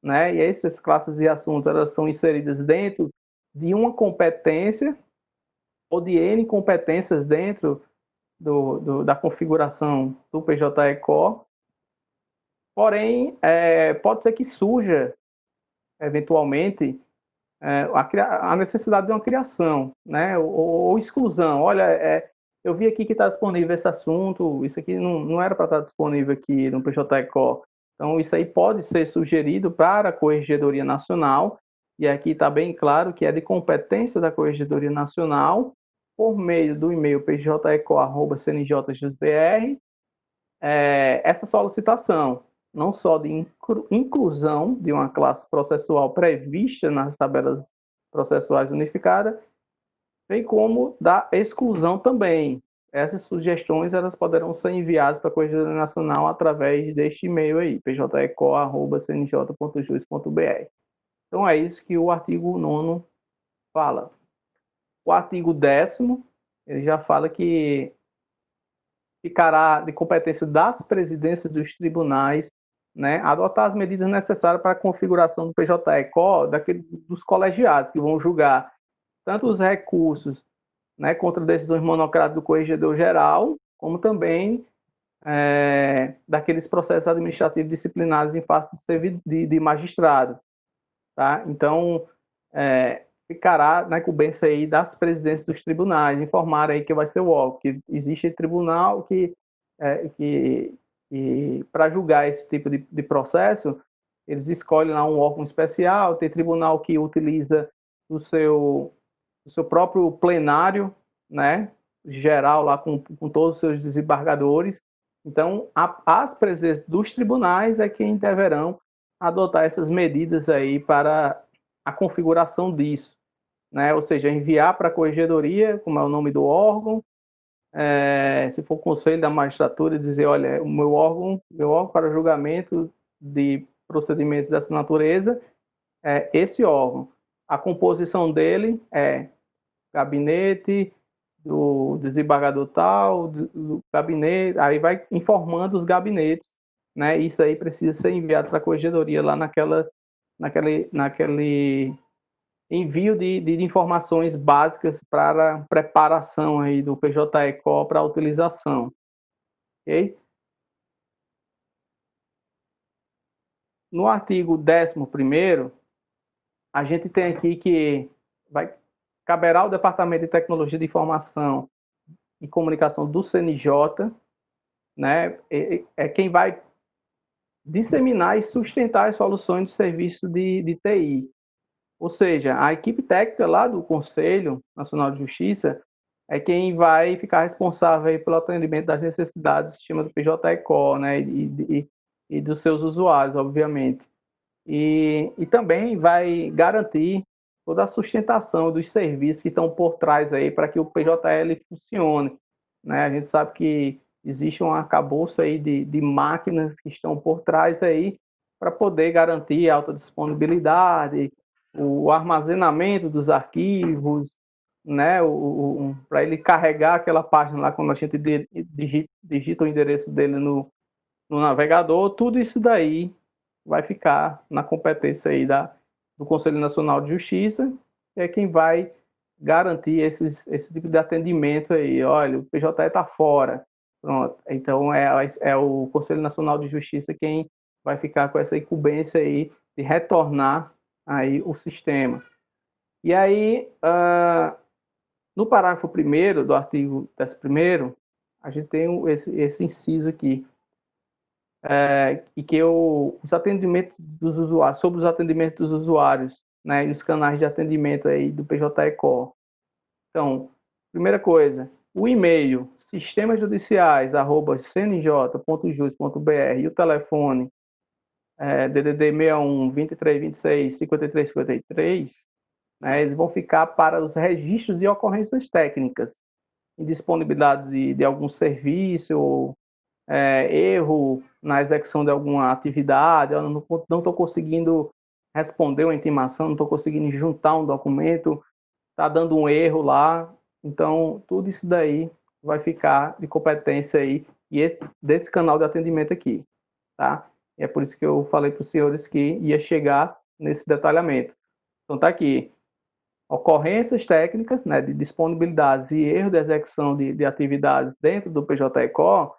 B: né? E essas classes e assuntos elas são inseridas dentro de uma competência ou de N competências dentro da configuração do PJE-CO. Porém, pode ser que surja, eventualmente, a necessidade de uma criação, né, ou exclusão. Olha, eu vi aqui que está disponível esse assunto, isso aqui não era para estar disponível aqui no PJE-CO. Então, isso aí pode ser sugerido para a Corregedoria Nacional, e aqui está bem claro que é de competência da Corregedoria Nacional, por meio do e-mail pjeco@cnj.br, essa solicitação, não só de inclusão de uma classe processual prevista nas tabelas processuais unificadas, bem como da exclusão também. Essas sugestões elas poderão ser enviadas para a Corregedoria Nacional através deste e-mail aí, pjeco@cnj.jus.br. Então é isso que o artigo 9º fala. O artigo 10º, ele já fala que ficará de competência das presidências dos tribunais, né, adotar as medidas necessárias para a configuração do PJE-CO, dos colegiados que vão julgar tanto os recursos, né, contra decisões monocráticas do Corregedor-Geral, como também daqueles processos administrativos disciplinares em face de magistrado. Tá? Então, ficará na incumbência aí das presidências dos tribunais, informar aí que vai ser o órgão, que existe tribunal que para julgar esse tipo de processo, eles escolhem lá um órgão especial, tem tribunal que utiliza do seu próprio plenário, né, geral lá com todos os seus desembargadores. Então, as presidências dos tribunais é quem deverão adotar essas medidas aí para a configuração disso, né? Ou seja, enviar para a corregedoria, como é o nome do órgão, se for o Conselho da Magistratura, dizer, olha, o meu órgão para julgamento de procedimentos dessa natureza é esse órgão. A composição dele é gabinete do desembargador tal, do gabinete, aí vai informando os gabinetes, né? Isso aí precisa ser enviado para a corregedoria lá naquele envio de informações básicas para a preparação aí do PJE-CO para a utilização, ok? No artigo 11º, a gente tem aqui que caberá ao Departamento de Tecnologia de Informação e Comunicação do CNJ, né, é quem vai disseminar e sustentar as soluções de serviço de TI. Ou seja, a equipe técnica lá do Conselho Nacional de Justiça é quem vai ficar responsável pelo atendimento das necessidades do sistema do PJE-CO, né, e dos seus usuários, obviamente. E também vai garantir toda a sustentação dos serviços que estão por trás aí para que o PJL funcione, né? A gente sabe que existe um arcabouço aí de máquinas que estão por trás aí para poder garantir a alta disponibilidade, o armazenamento dos arquivos, né? Para ele carregar aquela página lá quando a gente digita o endereço dele no navegador, tudo isso daí vai ficar na competência aí do Conselho Nacional de Justiça, que é quem vai garantir esse tipo de atendimento aí. Olha, o PJE está fora. Pronto. Então, é o Conselho Nacional de Justiça quem vai ficar com essa incumbência aí de retornar aí o sistema. E aí, no parágrafo 1º do artigo 11º, a gente tem esse inciso aqui, e que os atendimentos dos usuários, sobre os atendimentos dos usuários, né, e os canais de atendimento aí do PJE-CO. Então, primeira coisa, o e-mail sistemajudiciais@cnj.jus.br e o telefone DDD 61 23 26 53 53, né, eles vão ficar para os registros de ocorrências técnicas, indisponibilidade de algum serviço, erro na execução de alguma atividade, eu não estou conseguindo responder uma intimação, não estou conseguindo juntar um documento, está dando um erro lá. Então, tudo isso daí vai ficar de competência aí desse canal de atendimento aqui, tá? E é por isso que eu falei para os senhores que ia chegar nesse detalhamento. Então, tá aqui. Ocorrências técnicas, né, de disponibilidades e erro de execução de atividades dentro do PJE-CO,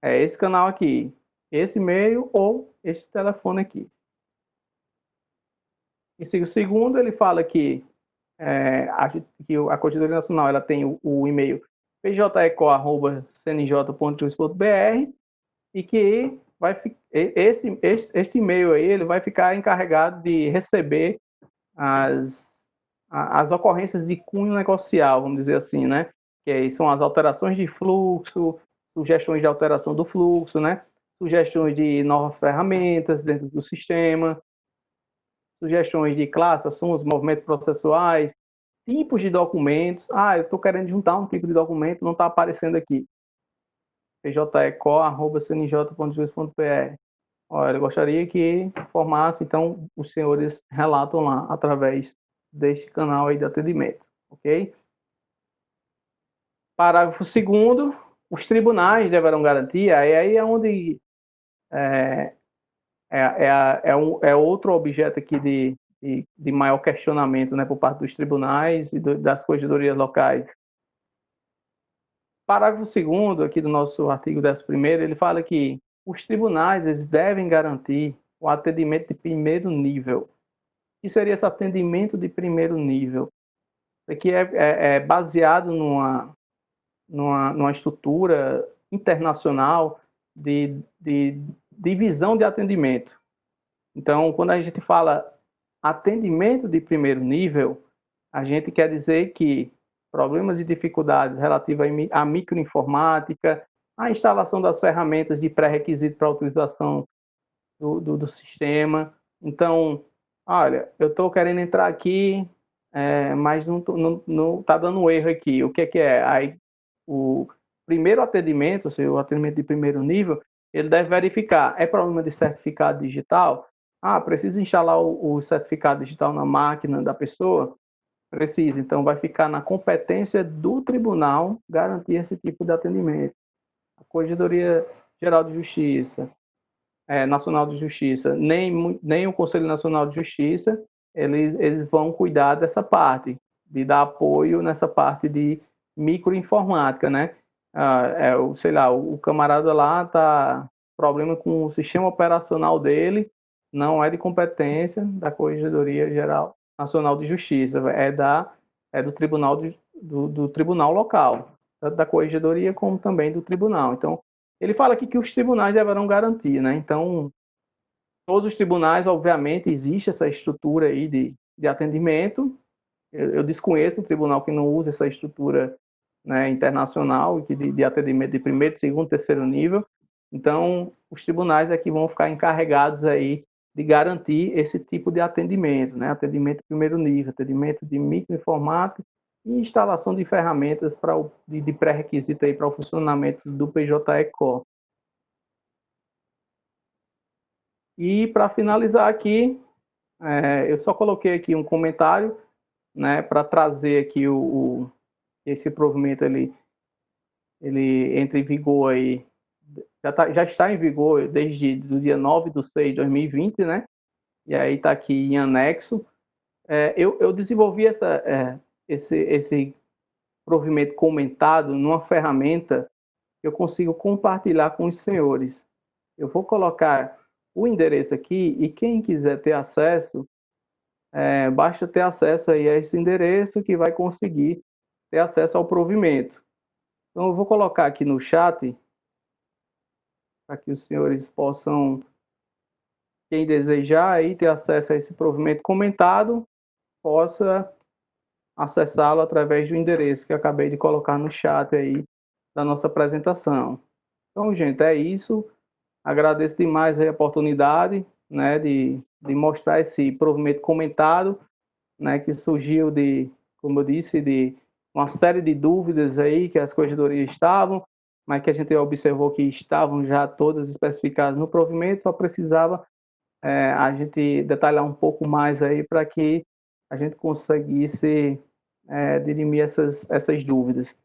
B: é esse canal aqui, esse e-mail ou esse telefone aqui. E o segundo, ele fala que a Corregedoria Nacional ela tem o e-mail pjeco@cnj.jus.br e que este e-mail aí ele vai ficar encarregado de receber as ocorrências de cunho negocial, vamos dizer assim, né? Que aí são as alterações de fluxo, sugestões de alteração do fluxo, né? Sugestões de novas ferramentas dentro do sistema, sugestões de classe, assuntos, movimentos processuais, tipos de documentos. Eu estou querendo juntar um tipo de documento, não está aparecendo aqui. pjeco@cnj.jus.br. Olha, eu gostaria que informasse, então, os senhores relatam lá através deste canal aí de atendimento, ok? Parágrafo 2º, os tribunais deverão garantir, aí é onde é outro objeto aqui de maior questionamento, né, por parte dos tribunais e das corregedorias locais. Parágrafo 2º aqui do nosso artigo 11º, ele fala que os tribunais eles devem garantir o atendimento de primeiro nível. O que seria esse atendimento de primeiro nível? Isso aqui é baseado numa estrutura internacional de divisão de atendimento. Então, quando a gente fala atendimento de primeiro nível, a gente quer dizer que problemas e dificuldades relativas à microinformática, a instalação das ferramentas de pré-requisito para a utilização do sistema. Então, olha, eu estou querendo entrar aqui, mas não está dando erro aqui. O que é? Aí, o primeiro atendimento, ou seja, o atendimento de primeiro nível, ele deve verificar, é problema de certificado digital? Precisa instalar o certificado digital na máquina da pessoa? Precisa. Então, vai ficar na competência do tribunal garantir esse tipo de atendimento. A Corregedoria Geral de Justiça, Nacional de Justiça, nem o Conselho Nacional de Justiça, eles vão cuidar dessa parte, de dar apoio nessa parte de microinformática, né? Sei lá, o camarada lá tá problema com o sistema operacional dele, não é de competência da Corregedoria Geral Nacional de Justiça, é do tribunal do tribunal local, tanto da Corregedoria como também do tribunal. Então, ele fala aqui que os tribunais deverão garantir, né? Então, todos os tribunais, obviamente, existe essa estrutura aí de atendimento. Eu desconheço um tribunal que não use essa estrutura, né, internacional de atendimento de primeiro, segundo, terceiro nível. Então, os tribunais aqui vão ficar encarregados aí de garantir esse tipo de atendimento, né? Atendimento de primeiro nível, atendimento de microinformática e instalação de ferramentas de pré-requisito aí para o funcionamento do PJE-COR. E para finalizar aqui, eu só coloquei aqui um comentário, né, para trazer aqui esse provimento ele entra em vigor aí, já está em vigor desde o dia 9/6/2020, né? E aí está aqui em anexo. Eu desenvolvi esse provimento comentado numa ferramenta que eu consigo compartilhar com os senhores. Eu vou colocar o endereço aqui e quem quiser ter acesso, basta ter acesso aí a esse endereço que vai conseguir ter acesso ao provimento. Então, eu vou colocar aqui no chat, para que os senhores possam, quem desejar aí ter acesso a esse provimento comentado, possa acessá-lo através do endereço que eu acabei de colocar no chat aí da nossa apresentação. Então, gente, é isso. Agradeço demais a oportunidade, né, de mostrar esse provimento comentado, né, que surgiu como eu disse, de uma série de dúvidas aí que as corregedorias estavam, mas que a gente observou que estavam já todas especificadas no provimento, só precisava a gente detalhar um pouco mais aí para que a gente conseguisse dirimir essas dúvidas.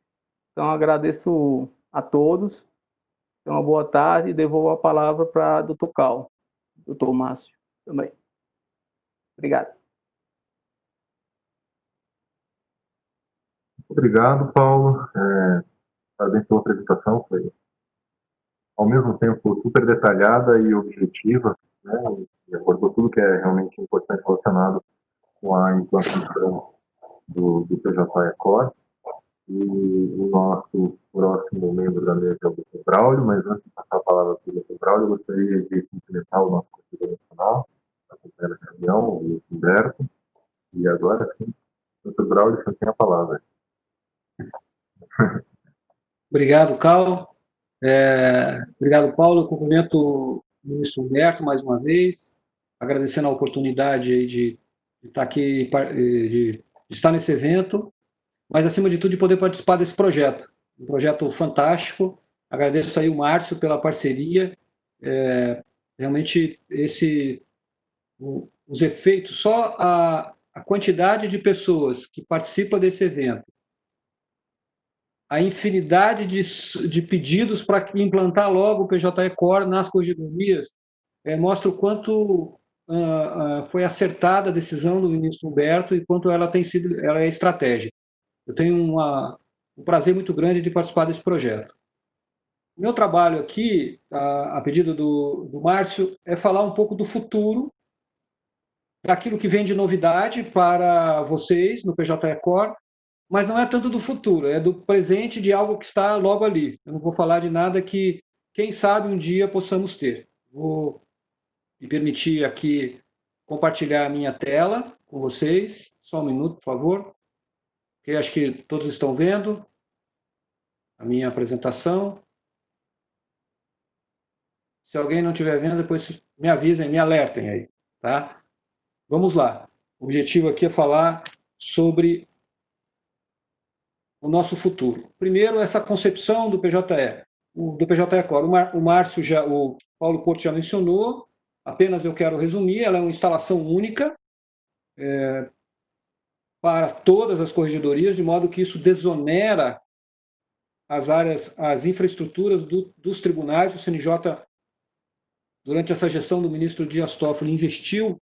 B: Então, agradeço a todos, uma boa tarde e devolvo a palavra para o Dr. Cal, Dr. Márcio também. Obrigado.
A: Obrigado, Paulo. Parabéns pela apresentação, foi ao mesmo tempo super detalhada e objetiva, né? E abordou tudo que é realmente importante relacionado com a implantação do PJE-COR. E o nosso próximo membro da mesa é o Dr. Braulio, mas antes de passar a palavra para o Dr. Braulio, eu gostaria de cumprimentar o nosso conselheiro nacional, a companheira de reunião, o Luiz Humberto. E agora sim, Dr. Braulio, você tem a palavra.
C: Obrigado, Cal. Obrigado, Paulo. Eu cumprimento o ministro Humberto mais uma vez, agradecendo a oportunidade de estar aqui, de estar nesse evento, mas, acima de tudo, de poder participar desse projeto. Um projeto fantástico. Agradeço aí o Márcio pela parceria. Realmente, os efeitos, só a quantidade de pessoas que participam desse evento, a infinidade de pedidos para implantar logo o PJE-COR nas corregedorias, mostra o quanto foi acertada a decisão do ministro Humberto e quanto ela é estratégica. Eu tenho um prazer muito grande de participar desse projeto. O meu trabalho aqui, a pedido do Márcio, é falar um pouco do futuro, daquilo que vem de novidade para vocês no PJE-COR, mas não é tanto do futuro, é do presente, de algo que está logo ali. Eu não vou falar de nada que, quem sabe, um dia possamos ter. Vou me permitir aqui compartilhar a minha tela com vocês. Só um minuto, por favor. Okay, acho que todos estão vendo a minha apresentação. Se alguém não estiver vendo, depois me avisem, me alertem aí, tá? Vamos lá. O objetivo aqui é falar sobre o nosso futuro. Primeiro, essa concepção do PJE, do PJE Core. O Paulo Porto já mencionou, apenas eu quero resumir, ela é uma instalação única para todas as corregedorias, de modo que isso desonera as infraestruturas dos tribunais. O CNJ, durante essa gestão do ministro Dias Toffoli, investiu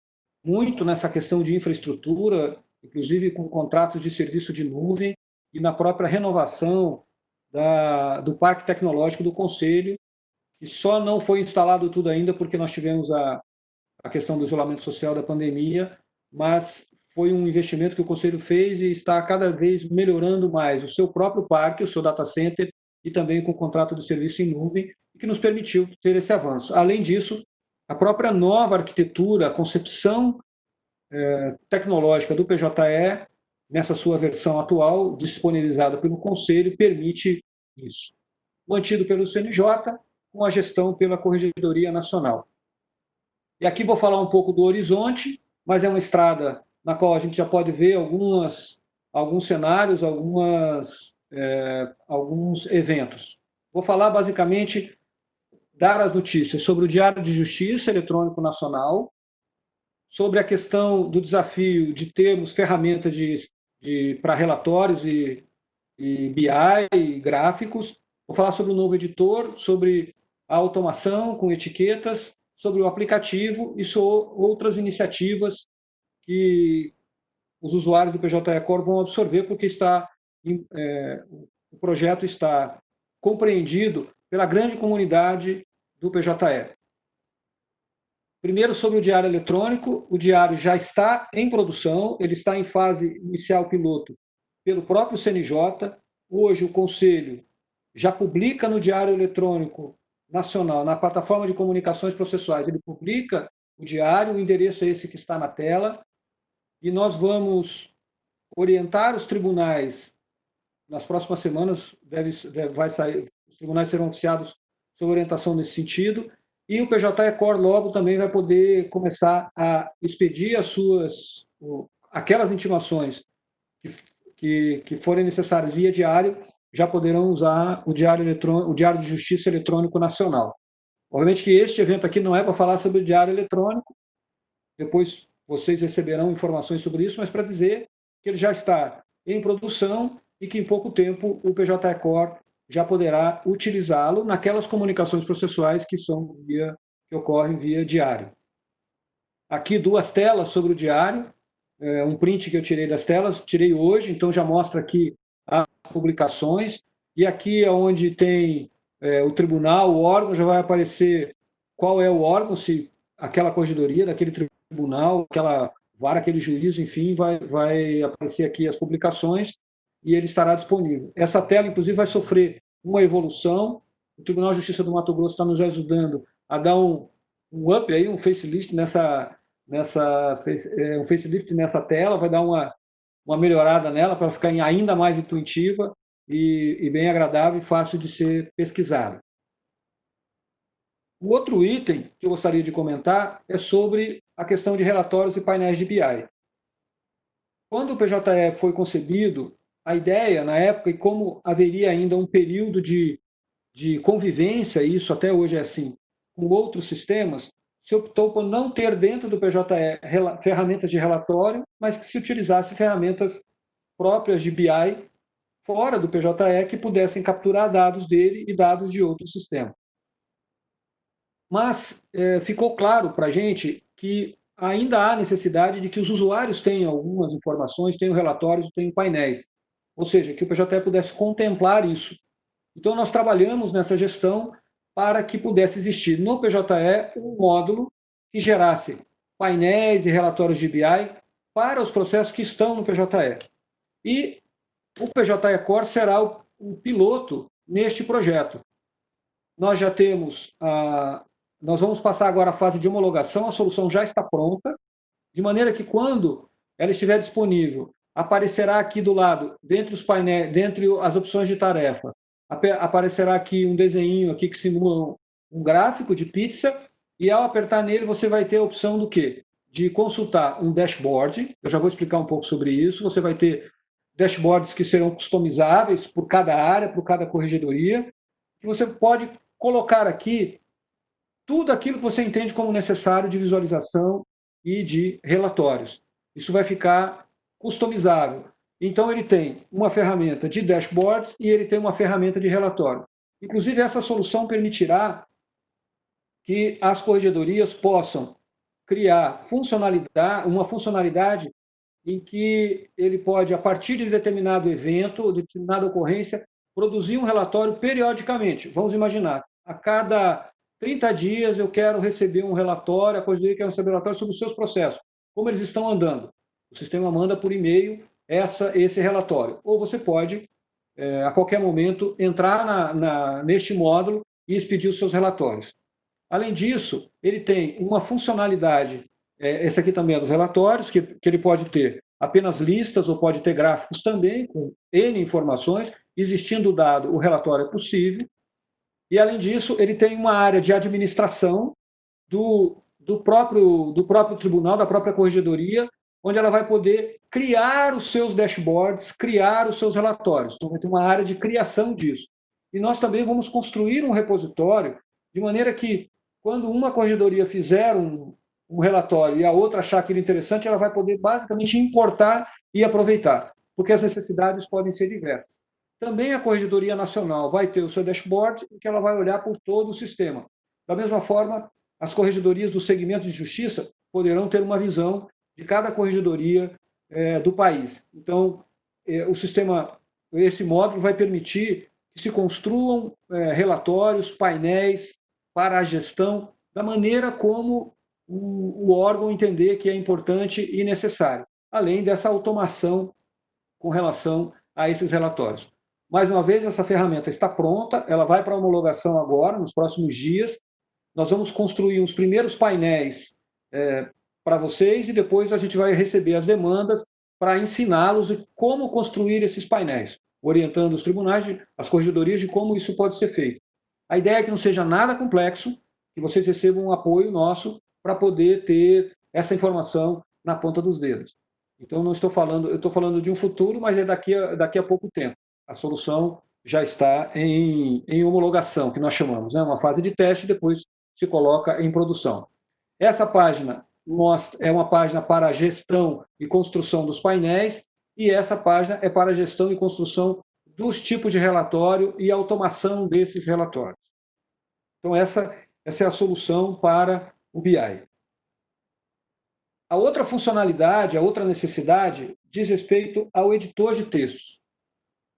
C: muito nessa questão de infraestrutura, inclusive com contratos de serviço de nuvem e na própria renovação do parque tecnológico do Conselho, que só não foi instalado tudo ainda porque nós tivemos a questão do isolamento social da pandemia, mas foi um investimento que o Conselho fez e está cada vez melhorando mais o seu próprio parque, o seu data center, e também com o contrato de serviço em nuvem, que nos permitiu ter esse avanço. Além disso, a própria nova arquitetura, a concepção tecnológica do PJE, nessa sua versão atual, disponibilizada pelo Conselho, permite isso. Mantido pelo CNJ, com a gestão pela Corregedoria Nacional. E aqui vou falar um pouco do horizonte, mas é uma estrada na qual a gente já pode ver alguns cenários, alguns eventos. Vou falar basicamente, dar as notícias sobre o Diário de Justiça Eletrônico Nacional, sobre a questão do desafio de termos ferramentas para relatórios e BI e gráficos. Vou falar sobre o novo editor, sobre a automação com etiquetas, sobre o aplicativo e sobre outras iniciativas que os usuários do PJE Core vão absorver, porque o projeto está compreendido pela grande comunidade do PJE. Primeiro, sobre o diário eletrônico. O diário já está em produção, ele está em fase inicial piloto pelo próprio CNJ. Hoje, o Conselho já publica no Diário Eletrônico Nacional, na plataforma de comunicações processuais, ele publica o diário, o endereço é esse que está na tela, e nós vamos orientar os tribunais, nas próximas semanas vai sair, os tribunais serão oficiados sob orientação nesse sentido, e o PJE Core logo também vai poder começar a expedir aquelas intimações que forem necessárias via diário, já poderão usar o Diário de Justiça Eletrônico Nacional. Obviamente que este evento aqui não é para falar sobre o Diário Eletrônico, depois vocês receberão informações sobre isso, mas para dizer que ele já está em produção e que em pouco tempo o PJE Core já poderá utilizá-lo naquelas comunicações processuais que ocorrem via diário. Aqui 2 telas sobre o diário, um print que eu tirei das telas, tirei hoje, então já mostra aqui as publicações, e aqui é onde tem o tribunal, o órgão, já vai aparecer qual é o órgão, se aquela corregedoria daquele tribunal, aquela vara, aquele juízo, enfim, vai aparecer aqui as publicações e ele estará disponível. Essa tela, inclusive, vai sofrer uma evolução. O Tribunal de Justiça do Mato Grosso está nos ajudando a dar um up, aí, um facelift nessa tela, vai dar uma melhorada nela para ficar ainda mais intuitiva e bem agradável e fácil de ser pesquisada. O outro item que eu gostaria de comentar é sobre a questão de relatórios e painéis de BI. Quando o PJE foi concebido, a ideia, na época, e como haveria ainda um período de convivência, e isso até hoje é assim, com outros sistemas, se optou por não ter dentro do PJE ferramentas de relatório, mas que se utilizasse ferramentas próprias de BI fora do PJE que pudessem capturar dados dele e dados de outro sistema. Mas ficou claro para a gente que ainda há necessidade de que os usuários tenham algumas informações, tenham relatórios, tenham painéis. Ou seja, que o PJE pudesse contemplar isso. Então, nós trabalhamos nessa gestão para que pudesse existir no PJE um módulo que gerasse painéis e relatórios de BI para os processos que estão no PJE. E o PJE Core será o piloto neste projeto. Nós já temos nós vamos passar agora a fase de homologação, a solução já está pronta, de maneira que quando ela estiver disponível, aparecerá aqui do lado, dentre os painéis, dentre as opções de tarefa, aparecerá aqui um desenho aqui que simula um gráfico de pizza, e ao apertar nele você vai ter a opção do quê? De consultar um dashboard, eu já vou explicar um pouco sobre isso, você vai ter dashboards que serão customizáveis por cada área, por cada corregedoria, que você pode colocar aqui tudo aquilo que você entende como necessário de visualização e de relatórios. Isso vai ficar customizável. Então, ele tem uma ferramenta de dashboards e ele tem uma ferramenta de relatório. Inclusive, essa solução permitirá que as corregedorias possam criar uma funcionalidade em que ele pode, a partir de determinado evento, de determinada ocorrência, produzir um relatório periodicamente. Vamos imaginar, a cada 30 dias eu quero receber um relatório, a corregedoria quer receber um relatório sobre os seus processos, como eles estão andando. O sistema manda por e-mail esse relatório. Ou você pode, a qualquer momento, entrar neste módulo e expedir os seus relatórios. Além disso, ele tem uma funcionalidade, esse aqui também é dos relatórios, que ele pode ter apenas listas ou pode ter gráficos também, com N informações. Existindo o dado, o relatório é possível. E, além disso, ele tem uma área de administração do próprio tribunal, da própria corregedoria, onde ela vai poder criar os seus dashboards, criar os seus relatórios. Então, vai ter uma área de criação disso. E nós também vamos construir um repositório, de maneira que, quando uma corregedoria fizer um relatório e a outra achar aquilo interessante, ela vai poder, basicamente, importar e aproveitar, porque as necessidades podem ser diversas. Também a Corregedoria Nacional vai ter o seu dashboard, em que ela vai olhar por todo o sistema. Da mesma forma, as corregedorias do segmento de justiça poderão ter uma visão de cada corregedoria do país. Então, esse módulo vai permitir que se construam relatórios, painéis para a gestão da maneira como o órgão entender que é importante e necessário, além dessa automação com relação a esses relatórios. Mais uma vez, essa ferramenta está pronta, ela vai para a homologação agora, nos próximos dias. Nós vamos construir os primeiros painéis para vocês e depois a gente vai receber as demandas para ensiná-los de como construir esses painéis, orientando os tribunais, as corregedorias, de como isso pode ser feito. A ideia é que não seja nada complexo, que vocês recebam um apoio nosso para poder ter essa informação na ponta dos dedos. Então, eu estou falando de um futuro, mas é daqui a pouco tempo. A solução já está em homologação, que nós chamamos, uma fase de teste, e depois se coloca em produção. Essa página é uma página para a gestão e construção dos painéis, e essa página é para a gestão e construção dos tipos de relatório e automação desses relatórios. Então, essa é a solução para o BI. A outra funcionalidade, a outra necessidade, diz respeito ao editor de textos.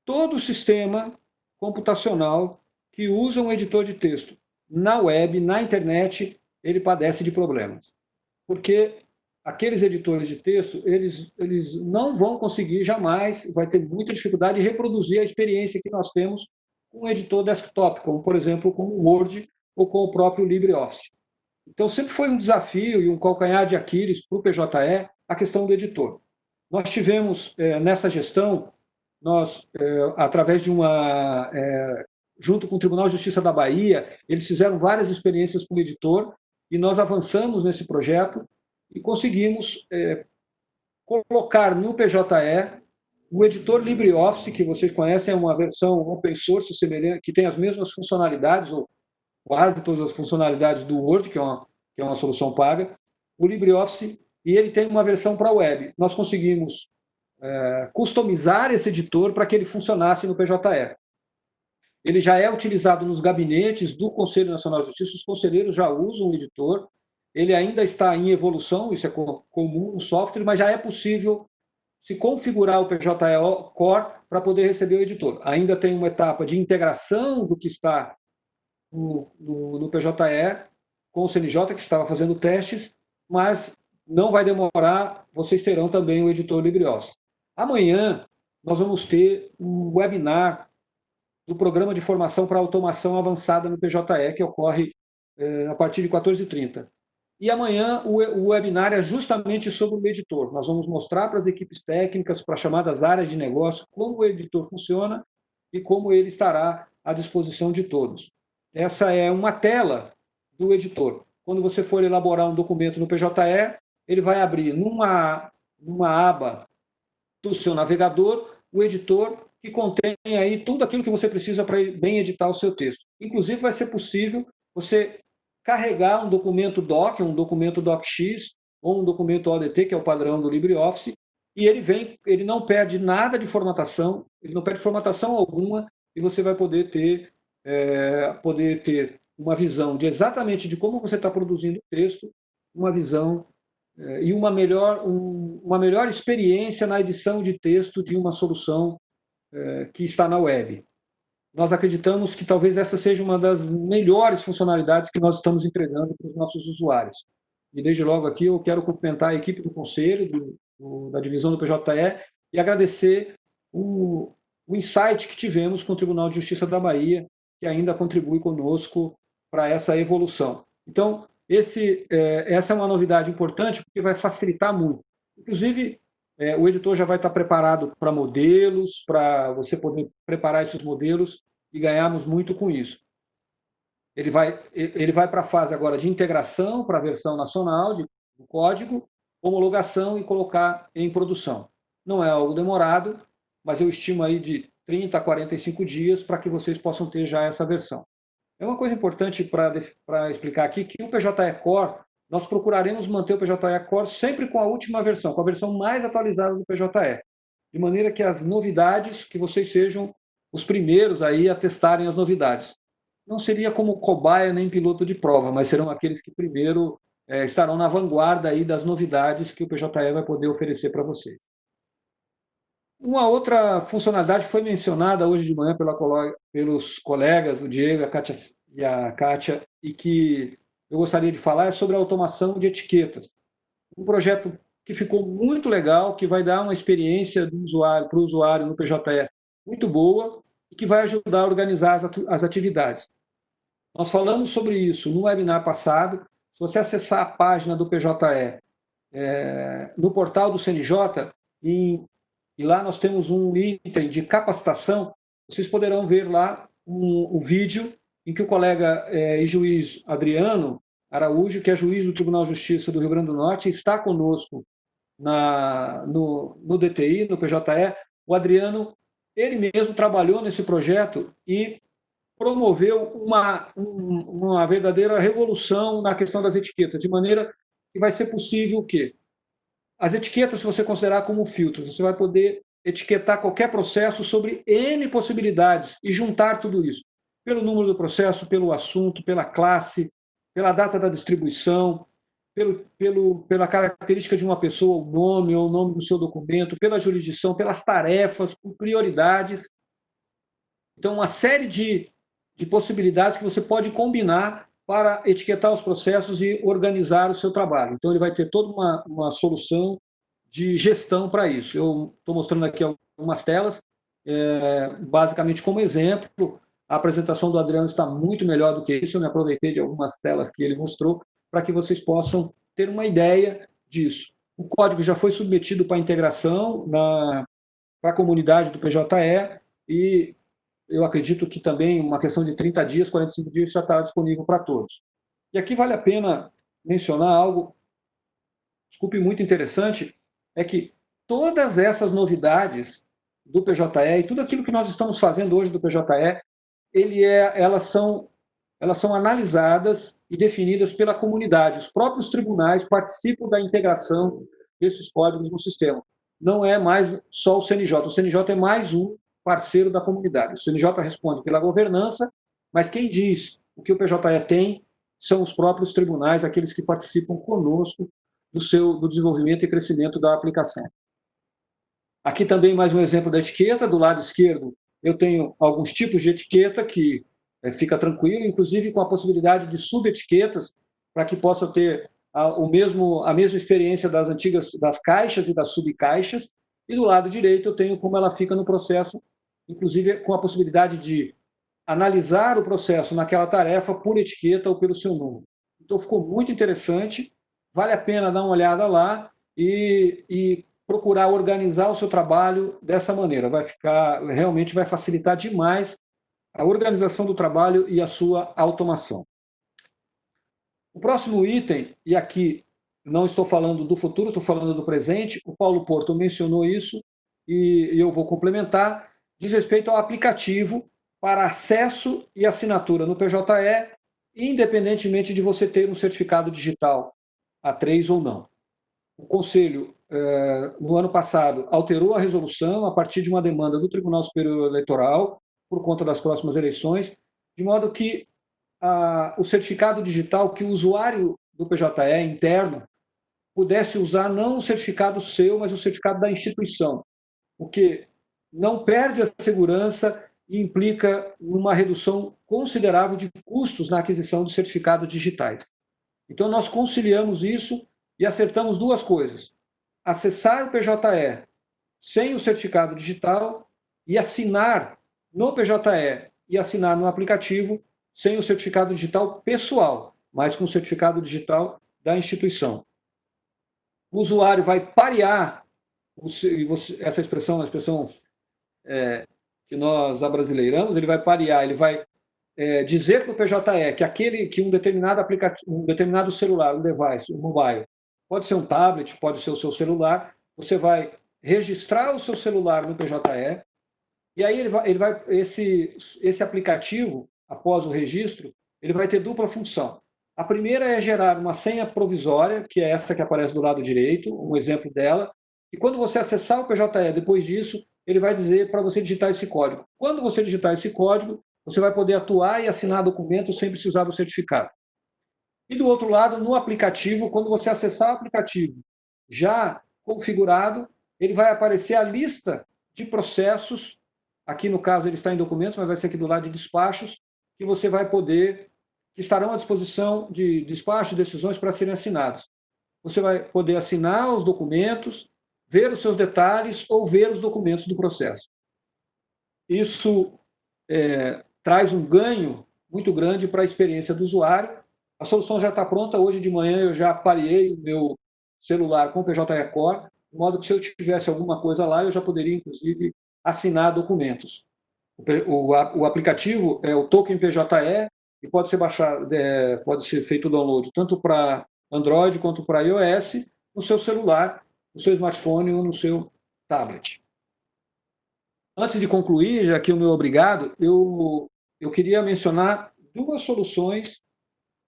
C: Todo sistema computacional que usa um editor de texto na web, na internet, ele padece de problemas. Porque aqueles editores de texto, eles não vão conseguir jamais, vai ter muita dificuldade de reproduzir a experiência que nós temos com um editor desktop, como, por exemplo, com o Word ou com o próprio LibreOffice. Então, sempre foi um desafio e um calcanhar de Aquiles para o PJE a questão do editor. Nós tivemos, nessa gestão, através de junto com o Tribunal de Justiça da Bahia, eles fizeram várias experiências com o editor e nós avançamos nesse projeto e conseguimos colocar no PJE o editor LibreOffice, que vocês conhecem, é uma versão open source semelhante, que tem as mesmas funcionalidades, ou quase todas as funcionalidades do Word, que é uma solução paga, o LibreOffice, e ele tem uma versão para a web. Nós conseguimos customizar esse editor para que ele funcionasse no PJE. Ele já é utilizado nos gabinetes do Conselho Nacional de Justiça, os conselheiros já usam o editor, ele ainda está em evolução, isso é comum no software, mas já é possível se configurar o PJE Core para poder receber o editor. Ainda tem uma etapa de integração do que está no PJE com o CNJ, que estava fazendo testes, mas não vai demorar, vocês terão também o editor LibreOffice. Amanhã nós vamos ter um webinar do Programa de Formação para Automação Avançada no PJE, que ocorre a partir de 14h30. E amanhã o webinar é justamente sobre o editor. Nós vamos mostrar para as equipes técnicas, para as chamadas áreas de negócio, como o editor funciona e como ele estará à disposição de todos. Essa é uma tela do editor. Quando você for elaborar um documento no PJE, ele vai abrir numa aba do seu navegador o editor que contém aí tudo aquilo que você precisa para bem editar o seu texto. Inclusive, vai ser possível você carregar um documento doc, um documento docx, ou um documento ODT, que é o padrão do LibreOffice, e ele não perde nada de formatação, ele não perde formatação alguma, e você vai poder ter uma visão exatamente de como você está produzindo o texto, uma visão e uma melhor experiência na edição de texto de uma solução que está na web. Nós acreditamos que talvez essa seja uma das melhores funcionalidades que nós estamos entregando para os nossos usuários. E desde logo aqui eu quero cumprimentar a equipe do Conselho, da divisão do PJE, e agradecer o insight que tivemos com o Tribunal de Justiça da Bahia, que ainda contribui conosco para essa evolução. Então, essa é uma novidade importante, porque vai facilitar muito. Inclusive, o editor já vai estar preparado para modelos, para você poder preparar esses modelos e ganharmos muito com isso. Ele vai para a fase agora de integração para a versão nacional do código, homologação e colocar em produção. Não é algo demorado, mas eu estimo aí de 30 a 45 dias para que vocês possam ter já essa versão. É uma coisa importante para explicar aqui que o PJE Core, nós procuraremos manter o PJE Core sempre com a última versão, com a versão mais atualizada do PJE, de maneira que as novidades, que vocês sejam os primeiros aí a testarem as novidades. Não seria como cobaia nem piloto de prova, mas serão aqueles que primeiro estarão na vanguarda aí das novidades que o PJE vai poder oferecer para vocês. Uma outra funcionalidade que foi mencionada hoje de manhã pelos colegas, o Diego e a Kátia, e que eu gostaria de falar, é sobre a automação de etiquetas. Um projeto que ficou muito legal, que vai dar uma experiência para o usuário no PJE muito boa e que vai ajudar a organizar as atividades. Nós falamos sobre isso no webinar passado. Se você acessar a página do PJE no portal do CNJ, e lá nós temos um item de capacitação, vocês poderão ver lá um vídeo em que o colega e juiz Adriano Araújo, que é juiz do Tribunal de Justiça do Rio Grande do Norte, está conosco no DTI, no PJE. O Adriano, ele mesmo trabalhou nesse projeto e promoveu uma verdadeira revolução na questão das etiquetas, de maneira que vai ser possível o quê? As etiquetas, se você considerar como filtro, você vai poder etiquetar qualquer processo sobre N possibilidades e juntar tudo isso. Pelo número do processo, pelo assunto, pela classe, pela data da distribuição, pela característica de uma pessoa, o nome ou o nome do seu documento, pela jurisdição, pelas tarefas, por prioridades. Então, uma série de possibilidades que você pode combinar para etiquetar os processos e organizar o seu trabalho. Então, ele vai ter toda uma solução de gestão para isso. Eu estou mostrando aqui algumas telas, basicamente como exemplo. A apresentação do Adriano está muito melhor do que isso, eu me aproveitei de algumas telas que ele mostrou para que vocês possam ter uma ideia disso. O código já foi submetido para integração para a comunidade do PJE e eu acredito que também uma questão de 30 dias, 45 dias já está disponível para todos. E aqui vale a pena mencionar algo, desculpe, muito interessante, é que todas essas novidades do PJE e tudo aquilo que nós estamos fazendo hoje do PJE, elas são analisadas e definidas pela comunidade. Os próprios tribunais participam da integração desses códigos no sistema. Não é mais só o CNJ. O CNJ é mais um parceiro da comunidade. O CNJ responde pela governança, mas quem diz o que o PJE tem são os próprios tribunais, aqueles que participam conosco do desenvolvimento e crescimento da aplicação. Aqui também mais um exemplo da etiqueta. Do lado esquerdo, eu tenho alguns tipos de etiqueta que fica tranquilo, inclusive com a possibilidade de subetiquetas, para que possa ter a mesma experiência das caixas e das subcaixas. E do lado direito eu tenho como ela fica no processo, inclusive com a possibilidade de analisar o processo naquela tarefa por etiqueta ou pelo seu número. Então, ficou muito interessante, vale a pena dar uma olhada lá e procurar organizar o seu trabalho dessa maneira. Realmente vai facilitar demais a organização do trabalho e a sua automação. O próximo item, e aqui não estou falando do futuro, estou falando do presente, o Paulo Porto mencionou isso e eu vou complementar, diz respeito ao aplicativo para acesso e assinatura no PJE, independentemente de você ter um certificado digital A3 ou não. O Conselho, no ano passado, alterou a resolução a partir de uma demanda do Tribunal Superior Eleitoral, por conta das próximas eleições, de modo que o certificado digital, que o usuário do PJE interno pudesse usar não o certificado seu, mas o certificado da instituição, o que não perde a segurança e implica uma redução considerável de custos na aquisição de certificados digitais. Então, nós conciliamos isso e acertamos duas coisas: acessar o PJE sem o certificado digital e assinar no PJE e assinar no aplicativo sem o certificado digital pessoal, mas com o certificado digital da instituição. O usuário vai parear, essa expressão é uma expressão que nós abrasileiramos, ele vai parear, ele vai dizer para o PJE que um determinado aplicativo, um determinado celular, um device, um mobile, pode ser um tablet, pode ser o seu celular, você vai registrar o seu celular no PJE, e aí esse aplicativo, após o registro, ele vai ter dupla função. A primeira é gerar uma senha provisória, que é essa que aparece do lado direito, um exemplo dela, e quando você acessar o PJE depois disso, ele vai dizer para você digitar esse código. Quando você digitar esse código, você vai poder atuar e assinar documentos sem precisar do certificado. E do outro lado, no aplicativo, quando você acessar o aplicativo já configurado, ele vai aparecer a lista de processos, aqui no caso ele está em documentos, mas vai ser aqui do lado de despachos, que você vai poder, que estarão à disposição de despachos, decisões para serem assinados. Você vai poder assinar os documentos, ver os seus detalhes ou ver os documentos do processo. Isso traz um ganho muito grande para a experiência do usuário. A solução já está pronta. Hoje de manhã eu já pareei o meu celular com o PJE Core, de modo que se eu tivesse alguma coisa lá, eu já poderia, inclusive, assinar documentos. O aplicativo é o Token PJE e pode ser baixado, pode ser feito o download tanto para Android quanto para iOS no seu celular, no seu smartphone ou no seu tablet. Antes de concluir, já que o meu obrigado, eu queria mencionar duas soluções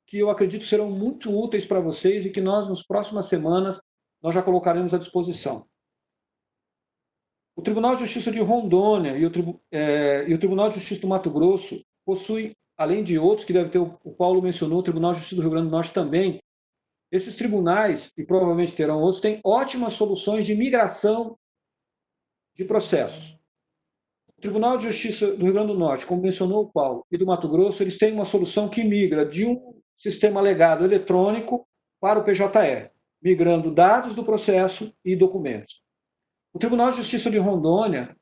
C: que eu acredito serão muito úteis para vocês e que nós, nas próximas semanas, nós já colocaremos à disposição. O Tribunal de Justiça de Rondônia e o Tribunal de Justiça do Mato Grosso possuem, além de outros, que deve ter, o Paulo mencionou, o Tribunal de Justiça do Rio Grande do Norte também. Esses tribunais, e provavelmente terão outros, têm ótimas soluções de migração de processos. O Tribunal de Justiça do Rio Grande do Norte, como mencionou o Paulo, e do Mato Grosso, eles têm uma solução que migra de um sistema legado eletrônico para o PJE, migrando dados do processo e documentos. O Tribunal de Justiça de Rondônia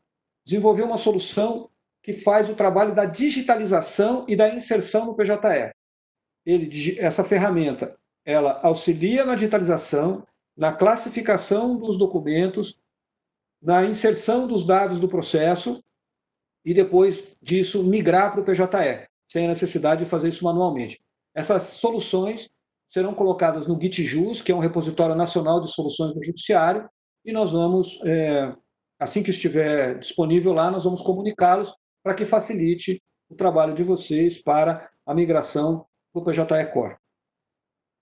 C: desenvolveu uma solução que faz o trabalho da digitalização e da inserção no PJE. Essa ferramenta, ela auxilia na digitalização, na classificação dos documentos, na inserção dos dados do processo e depois disso migrar para o PJE, sem a necessidade de fazer isso manualmente. Essas soluções serão colocadas no GitJus, que é um repositório nacional de soluções do judiciário, e nós vamos, assim que estiver disponível lá, nós vamos comunicá-los para que facilite o trabalho de vocês para a migração para o PJE Core.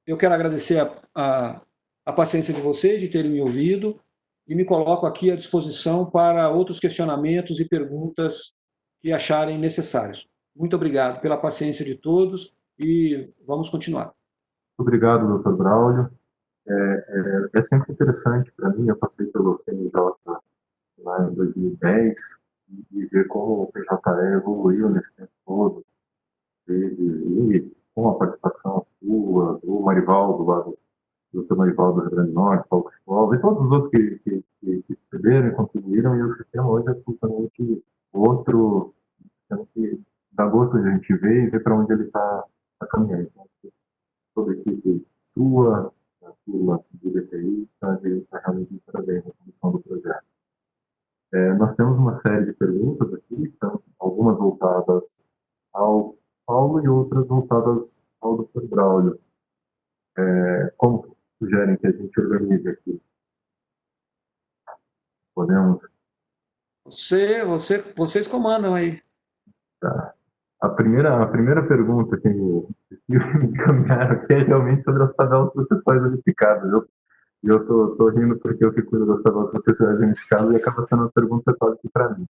C: Eu quero agradecer a paciência de vocês, de terem me ouvido, e me coloco aqui à disposição para outros questionamentos e perguntas que acharem necessários. Muito obrigado pela paciência de todos e vamos continuar.
A: Obrigado, doutor Braulio. É sempre interessante para mim, eu passei pelo CNJ lá em 2010 e ver como o PJE evoluiu nesse tempo todo, desde com a participação sua, do Marivaldo, lá do Dr. Marivaldo do Rio Grande do Norte, Paulo Cristóvão, e todos os outros que receberam e contribuíram, e o sistema hoje é absolutamente outro, um sistema que dá gosto de a gente ver e ver para onde ele está caminhando. Então, toda a equipe sua, a turma do DTI, está realmente parabéns na condução do projeto. Nós temos uma série de perguntas aqui, então, algumas voltadas ao Paulo e outras voltadas ao Dr. Braulio. Como sugerem que a gente organize aqui? Podemos?
C: Vocês comandam aí.
A: Tá. A primeira pergunta que me encaminharam aqui é realmente sobre as tabelas processuais unificadas. Eu tô rindo porque eu que cuido das tabelas processuais unificadas e acaba sendo uma pergunta quase que para mim.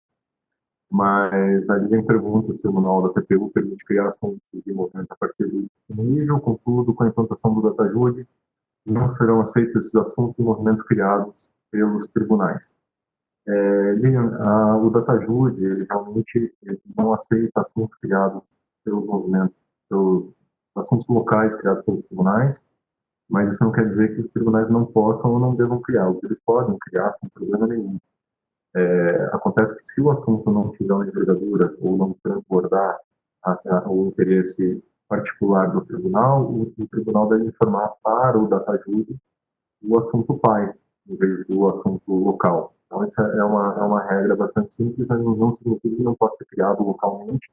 A: Mas ali vem pergunta se o manual da TPU permite criar assuntos e movimentos a partir do nível, contudo, com a implantação do DataJude, não serão aceitos esses assuntos e movimentos criados pelos tribunais. O DataJude, ele realmente não aceita assuntos criados pelos movimentos, pelos assuntos locais criados pelos tribunais, mas isso não quer dizer que os tribunais não possam ou não devam criá-los. Eles podem criar sem problema nenhum. Acontece que se o assunto não tiver uma envergadura ou não transbordar o interesse particular do tribunal, o tribunal deve informar para o DataJude o assunto pai, em vez do assunto local. Então, essa é uma regra bastante simples, mas não significa que não possa ser criado localmente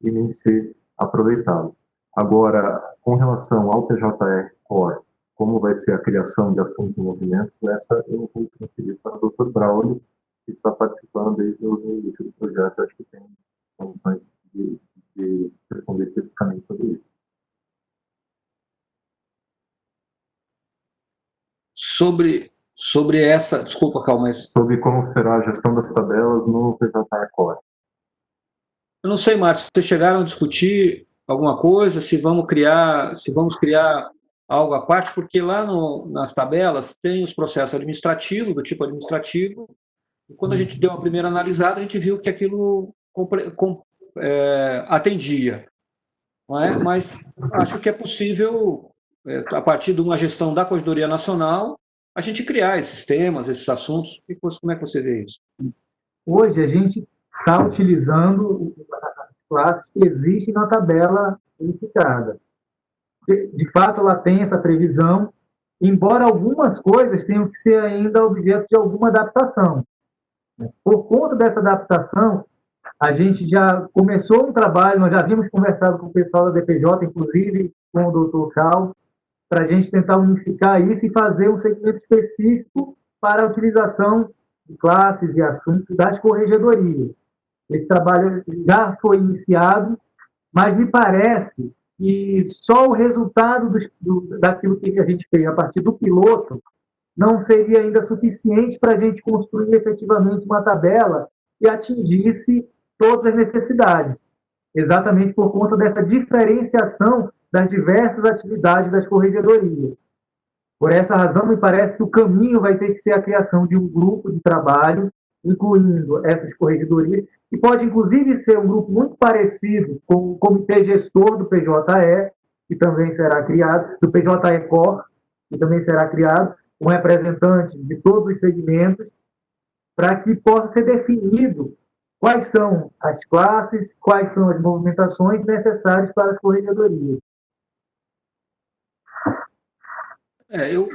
A: e nem ser aproveitado. Agora, com relação ao PJE Core, como vai ser a criação de assuntos e movimentos, essa eu vou transferir para o Dr. Braulio, que está participando desde o início do projeto. Acho que tem condições de responder especificamente sobre isso.
C: Sobre essa... Desculpa, calma, mas...
A: Sobre como será a gestão das tabelas no PJE Core.
C: Eu não sei, Márcio, vocês chegaram a discutir alguma coisa, se vamos criar algo à parte, porque lá nas tabelas tem os processos administrativos, do tipo administrativo, e quando a gente deu a primeira analisada, a gente viu que aquilo atendia. Não é? Mas acho que é possível, a partir de uma gestão da Corregedoria Nacional, a gente criar esses temas, esses assuntos. Como é que você vê isso?
D: Hoje, a gente está utilizando as classes que existem na tabela unificada. De fato, ela tem essa previsão, embora algumas coisas tenham que ser ainda objeto de alguma adaptação. Por conta dessa adaptação, a gente já começou um trabalho, nós já havíamos conversado com o pessoal da DPJ, inclusive com o Dr. Cal, para a gente tentar unificar isso e fazer um segmento específico para a utilização de classes e assuntos das corregedorias. Esse trabalho já foi iniciado, mas me parece que só o resultado daquilo que a gente fez a partir do piloto não seria ainda suficiente para a gente construir efetivamente uma tabela que atingisse todas as necessidades, exatamente por conta dessa diferenciação das diversas atividades das corregedorias. Por essa razão, me parece que o caminho vai ter que ser a criação de um grupo de trabalho, incluindo essas corregedorias, que pode, inclusive, ser um grupo muito parecido com o comitê gestor do PJE, que também será criado, do PJE Core, que também será criado, com representantes de todos os segmentos, para que possa ser definido quais são as classes, quais são as movimentações necessárias para as corregedorias.
C: Eu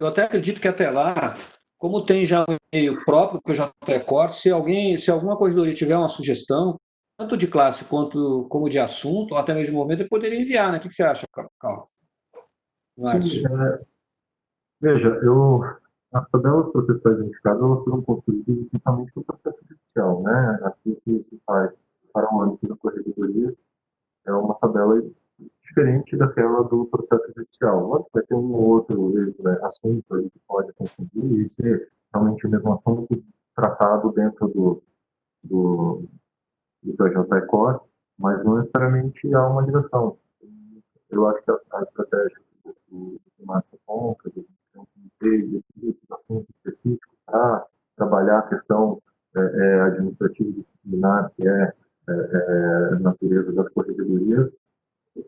C: até acredito que até lá, como tem já um e-mail próprio para o PJE Core, se alguma corregedoria tiver uma sugestão, tanto de classe como de assunto, ou até mesmo de momento, ele poderia enviar, né? O que você acha, Carlos?
A: Veja, as tabelas processuais unificadas, elas foram construídas essencialmente para o processo judicial, né? Aquilo que se faz para o âmbito da corregedoria é uma tabela diferente daquela do processo judicial. Vai ter um ou outro assunto aí que pode confundir e ser realmente o mesmo assunto tratado dentro do PJE Core, mas não necessariamente há uma ligação. Eu acho que a estratégia do Márcio Conca, de esses assuntos específicos para trabalhar a questão administrativa e disciplinar, que é a natureza das corregedorias,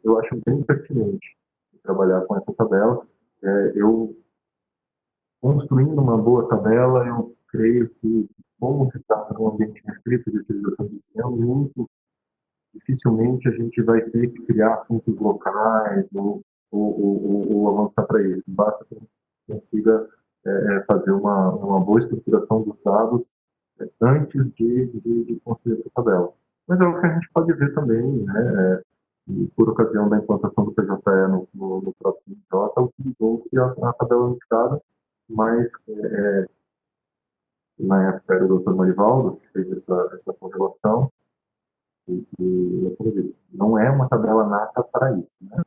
A: eu acho bem pertinente trabalhar com essa tabela. Eu, construindo uma boa tabela, eu creio que, como se trata de um ambiente restrito de utilização de sistema, muito dificilmente a gente vai ter que criar assuntos locais ou ou avançar para isso. Basta que a gente consiga fazer uma boa estruturação dos dados antes de construir essa tabela. Mas é o que a gente pode ver também, né? E por ocasião da implantação do PJE no próprio CNJ, utilizou-se a tabela unificada, mas na época era o Dr. Marivaldo que fez essa correlação, e como eu disse, não é uma tabela nata para isso, né?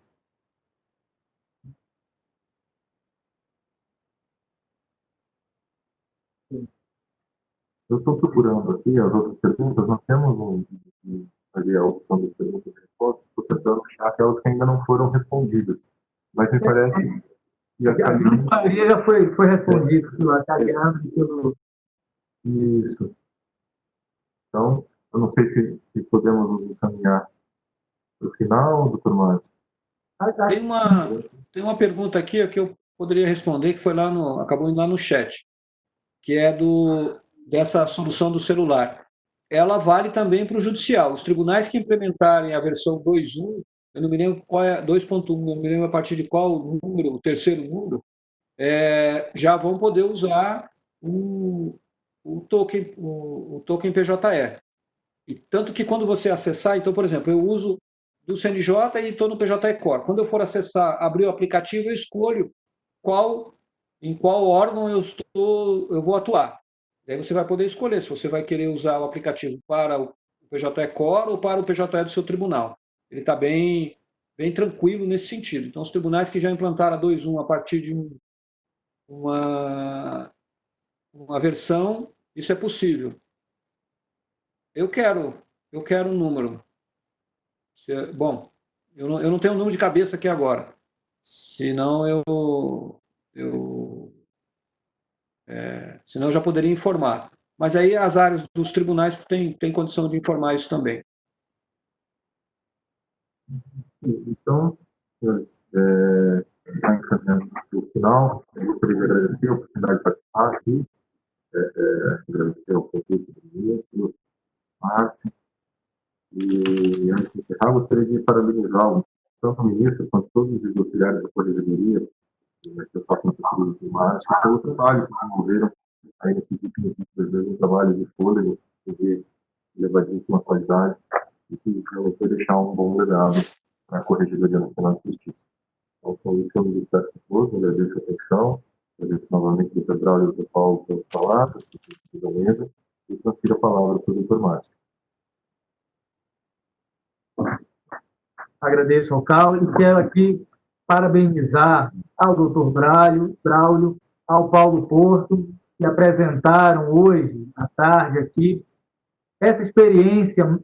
A: Eu estou procurando aqui as outras perguntas. Nós temos ali a opção das perguntas e respostas. Estou tentando achar aquelas que ainda não foram respondidas. Mas me parece que
D: a grande maioria já foi respondida pelo Acariano e pelo...
A: Isso. Então, eu não sei se podemos nos encaminhar para o final, doutor Márcio.
C: Tem uma pergunta aqui que eu poderia responder, que foi acabou indo lá no chat, que é dessa solução do celular. Ela vale também para o judicial. Os tribunais que implementarem a versão 2.1, eu não me lembro qual é, 2.1, eu não me lembro a partir de qual número, o terceiro número, já vão poder usar o token PJE. E tanto que quando você acessar, então, por exemplo, eu uso do CNJ e estou no PJE Core. Quando eu for acessar, abrir o aplicativo, eu escolho em qual órgão eu vou atuar. Daí você vai poder escolher se você vai querer usar o aplicativo para o PJE Core ou para o PJE do seu tribunal. Ele está bem tranquilo nesse sentido. Então, os tribunais que já implantaram a 2.1 a partir de uma versão, isso é possível. Eu quero um número. Bom, eu não tenho um número de cabeça aqui agora. Senão senão eu já poderia informar. Mas aí as áreas dos tribunais têm condição de informar isso também.
A: Então, senhores, está encaminhando para o final. Eu gostaria de agradecer a oportunidade de participar aqui, agradecer ao convite do ministro, Márcio, e antes de encerrar, gostaria de parabenizar tanto o ministro quanto todos os auxiliares da Corregedoria, que eu faço na pesquisa do Márcio, pelo trabalho que desenvolveram aí nesses últimos 22 meses, um trabalho de fôlego, de elevadíssima qualidade, e que vai deixar um bom legado para a Corregedoria Nacional de Justiça. Então, com isso, eu me despeço de todos, agradeço a atenção, agradeço novamente o Dr. Braulio e o Dr. Paulo pelas palavras, pela mesa, e transfiro a palavra para o Dr. Márcio.
D: Agradeço ao Carlos e quero aqui parabenizar ao Dr. Braulio, ao Paulo Porto, que apresentaram hoje, à tarde aqui, essa experiência,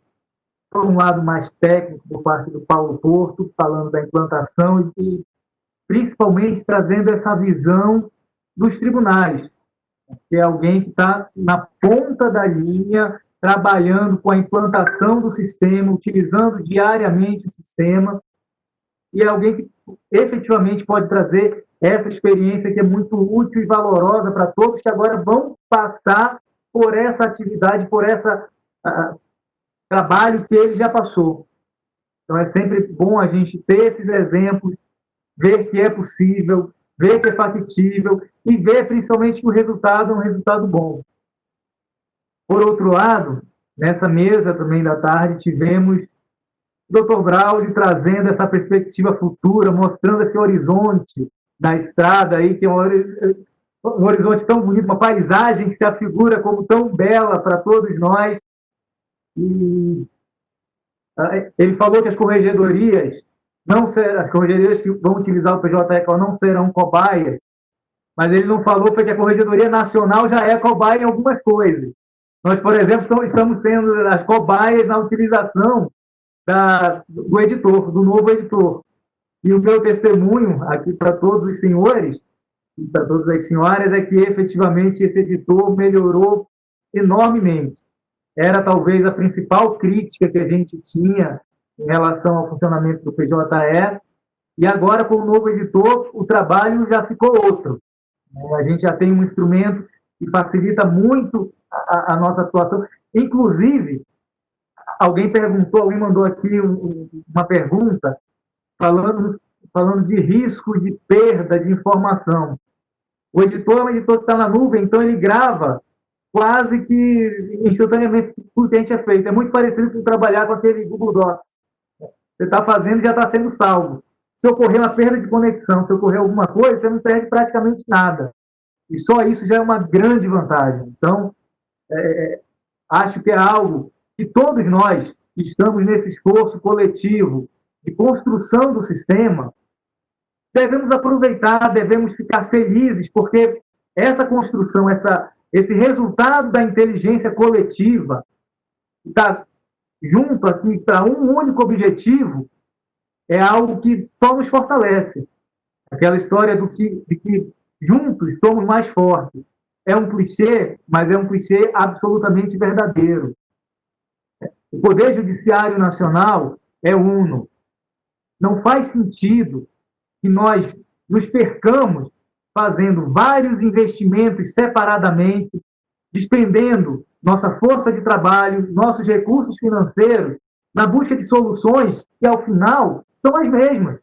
D: por um lado mais técnico, por parte do Paulo Porto, falando da implantação e principalmente trazendo essa visão dos tribunais, que é alguém que está na ponta da linha, trabalhando com a implantação do sistema, utilizando diariamente o sistema, e é alguém que efetivamente pode trazer essa experiência que é muito útil e valorosa para todos que agora vão passar por essa atividade, por esse trabalho que ele já passou. Então é sempre bom a gente ter esses exemplos, ver que é possível, ver que é factível e ver principalmente que o resultado é um resultado bom. Por outro lado, nessa mesa também da tarde, tivemos o Dr. Braulio trazendo essa perspectiva futura, mostrando esse horizonte da estrada, aí, que é um horizonte tão bonito, uma paisagem que se afigura como tão bela para todos nós. E ele falou que as corregedorias que vão utilizar o PJE não serão cobaias, mas ele não falou foi que a Corregedoria Nacional já é cobaia em algumas coisas. Nós, por exemplo, estamos sendo as cobaias na utilização do editor, do novo editor. E o meu testemunho aqui para todos os senhores e para todas as senhoras é que, efetivamente, esse editor melhorou enormemente. Era, talvez, a principal crítica que a gente tinha em relação ao funcionamento do PJE, e agora, com o novo editor, o trabalho já ficou outro. A gente já tem um instrumento que facilita muito a nossa atuação. Inclusive, alguém mandou aqui uma pergunta, falando falando de riscos de perda de informação. O editor é um editor que está na nuvem, então ele grava quase que instantaneamente tudo que a gente é feito. É muito parecido com trabalhar com aquele Google Docs. Você está fazendo e já está sendo salvo. Se ocorrer uma perda de conexão, se ocorrer alguma coisa, você não perde praticamente nada. E só isso já é uma grande vantagem. Então, acho que é algo que todos nós que estamos nesse esforço coletivo de construção do sistema, devemos aproveitar, devemos ficar felizes, porque essa construção, esse resultado da inteligência coletiva, que está junto aqui para um único objetivo, é algo que só nos fortalece. Aquela história de que juntos somos mais fortes. É um clichê, mas é um clichê absolutamente verdadeiro. O Poder Judiciário Nacional é uno. Não faz sentido que nós nos percamos fazendo vários investimentos separadamente, despendendo nossa força de trabalho, nossos recursos financeiros, na busca de soluções que, ao final, são as mesmas.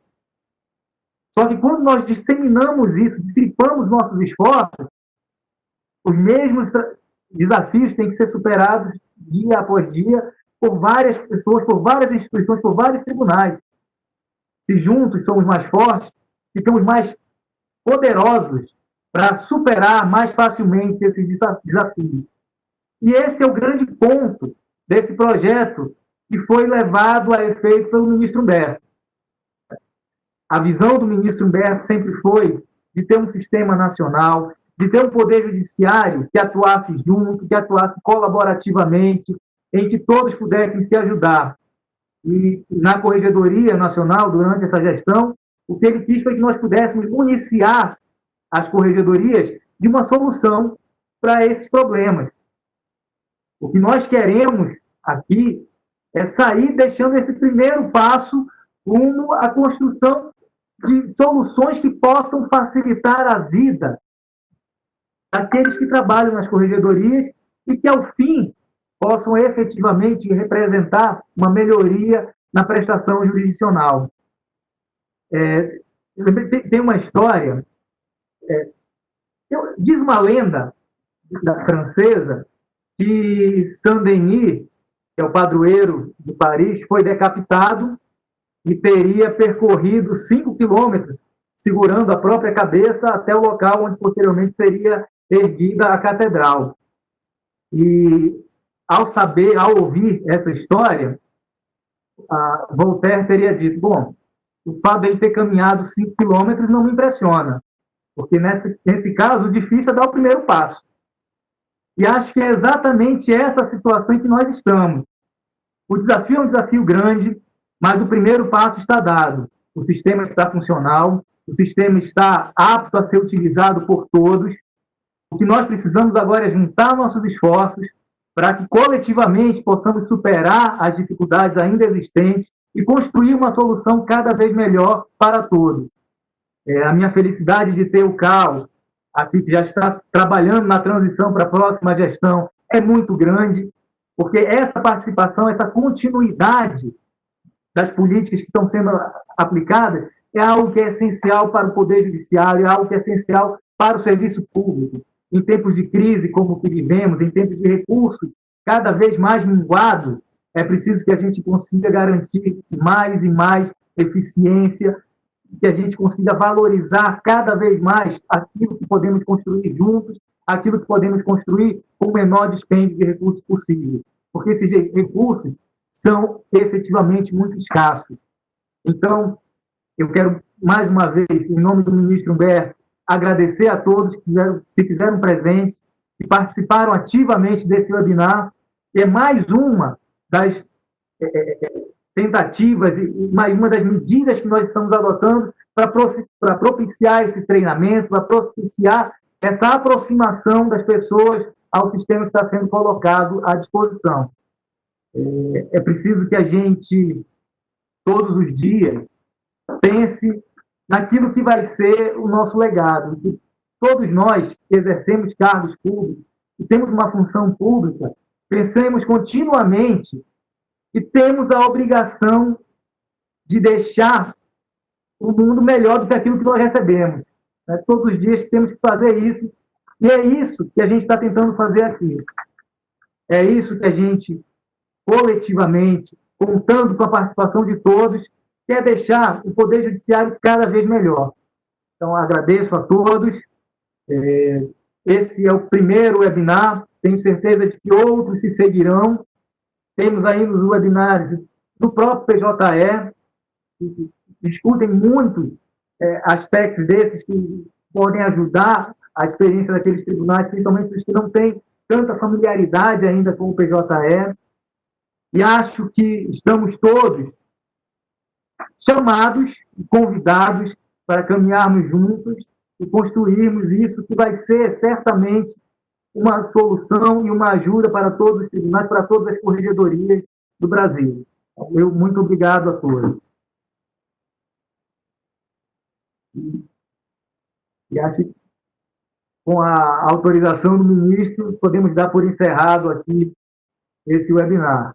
D: Só que quando nós disseminamos isso, dissipamos nossos esforços, os mesmos desafios têm que ser superados dia após dia por várias pessoas, por várias instituições, por vários tribunais. Se juntos somos mais fortes, ficamos mais poderosos para superar mais facilmente esses desafios. E esse é o grande ponto desse projeto que foi levado a efeito pelo ministro Humberto. A visão do ministro Humberto sempre foi de ter um sistema nacional, de ter um poder judiciário que atuasse junto, que atuasse colaborativamente, em que todos pudessem se ajudar. E na Corregedoria Nacional, durante essa gestão, o que ele quis foi que nós pudéssemos municiar as corregedorias de uma solução para esses problemas. O que nós queremos aqui é sair deixando esse primeiro passo rumo à construção de soluções que possam facilitar a vida daqueles que trabalham nas corregedorias e que, ao fim, possam efetivamente representar uma melhoria na prestação jurisdicional. Tem uma história, diz uma lenda francesa que Saint-Denis, que é o padroeiro de Paris, foi decapitado e teria percorrido 5 quilômetros segurando a própria cabeça até o local onde posteriormente seria erguida a catedral. E ao ouvir essa história, Voltaire teria dito, bom, o fato de ele ter caminhado 5 quilômetros não me impressiona, porque nesse caso o difícil é dar o primeiro passo. E acho que é exatamente essa situação em que nós estamos. O desafio é um desafio grande, mas o primeiro passo está dado. O sistema está funcional, o sistema está apto a ser utilizado por todos. O que nós precisamos agora é juntar nossos esforços para que coletivamente possamos superar as dificuldades ainda existentes e construir uma solução cada vez melhor para todos. A minha felicidade de ter o CAU aqui, que já está trabalhando na transição para a próxima gestão, é muito grande, porque essa participação, essa continuidade das políticas que estão sendo aplicadas é algo que é essencial para o Poder Judiciário, é algo que é essencial para o serviço público. Em tempos de crise como o que vivemos, em tempos de recursos cada vez mais minguados, é preciso que a gente consiga garantir mais e mais eficiência, que a gente consiga valorizar cada vez mais aquilo que podemos construir juntos, aquilo que podemos construir com o menor dispêndio de recursos possível. Porque esses recursos são efetivamente muito escassos. Então, eu quero, mais uma vez, em nome do ministro Humberto, agradecer a todos que se fizeram presentes, que participaram ativamente desse webinar, que é mais uma das tentativas e mais uma das medidas que nós estamos adotando para propiciar esse treinamento, para propiciar essa aproximação das pessoas ao sistema que está sendo colocado à disposição. É preciso que a gente, todos os dias, pense naquilo que vai ser o nosso legado. Que todos nós que exercemos cargos públicos, que temos uma função pública, pensemos continuamente que temos a obrigação de deixar um mundo melhor do que aquilo que nós recebemos. Né? Todos os dias temos que fazer isso, e é isso que a gente está tentando fazer aqui. É isso que a gente, coletivamente, contando com a participação de todos, quer deixar o Poder Judiciário cada vez melhor. Então, agradeço a todos. Esse é o primeiro webinar, tenho certeza de que outros se seguirão. Temos aí nos webinars do próprio PJE, que discutem muitos aspectos desses que podem ajudar a experiência daqueles tribunais, principalmente os que não têm tanta familiaridade ainda com o PJE. E acho que estamos todos chamados e convidados para caminharmos juntos e construirmos isso que vai ser certamente uma solução e uma ajuda para todos os tribunais, para todas as corregedorias do Brasil. Muito obrigado a todos. E acho que, com a autorização do ministro, podemos dar por encerrado aqui esse webinar.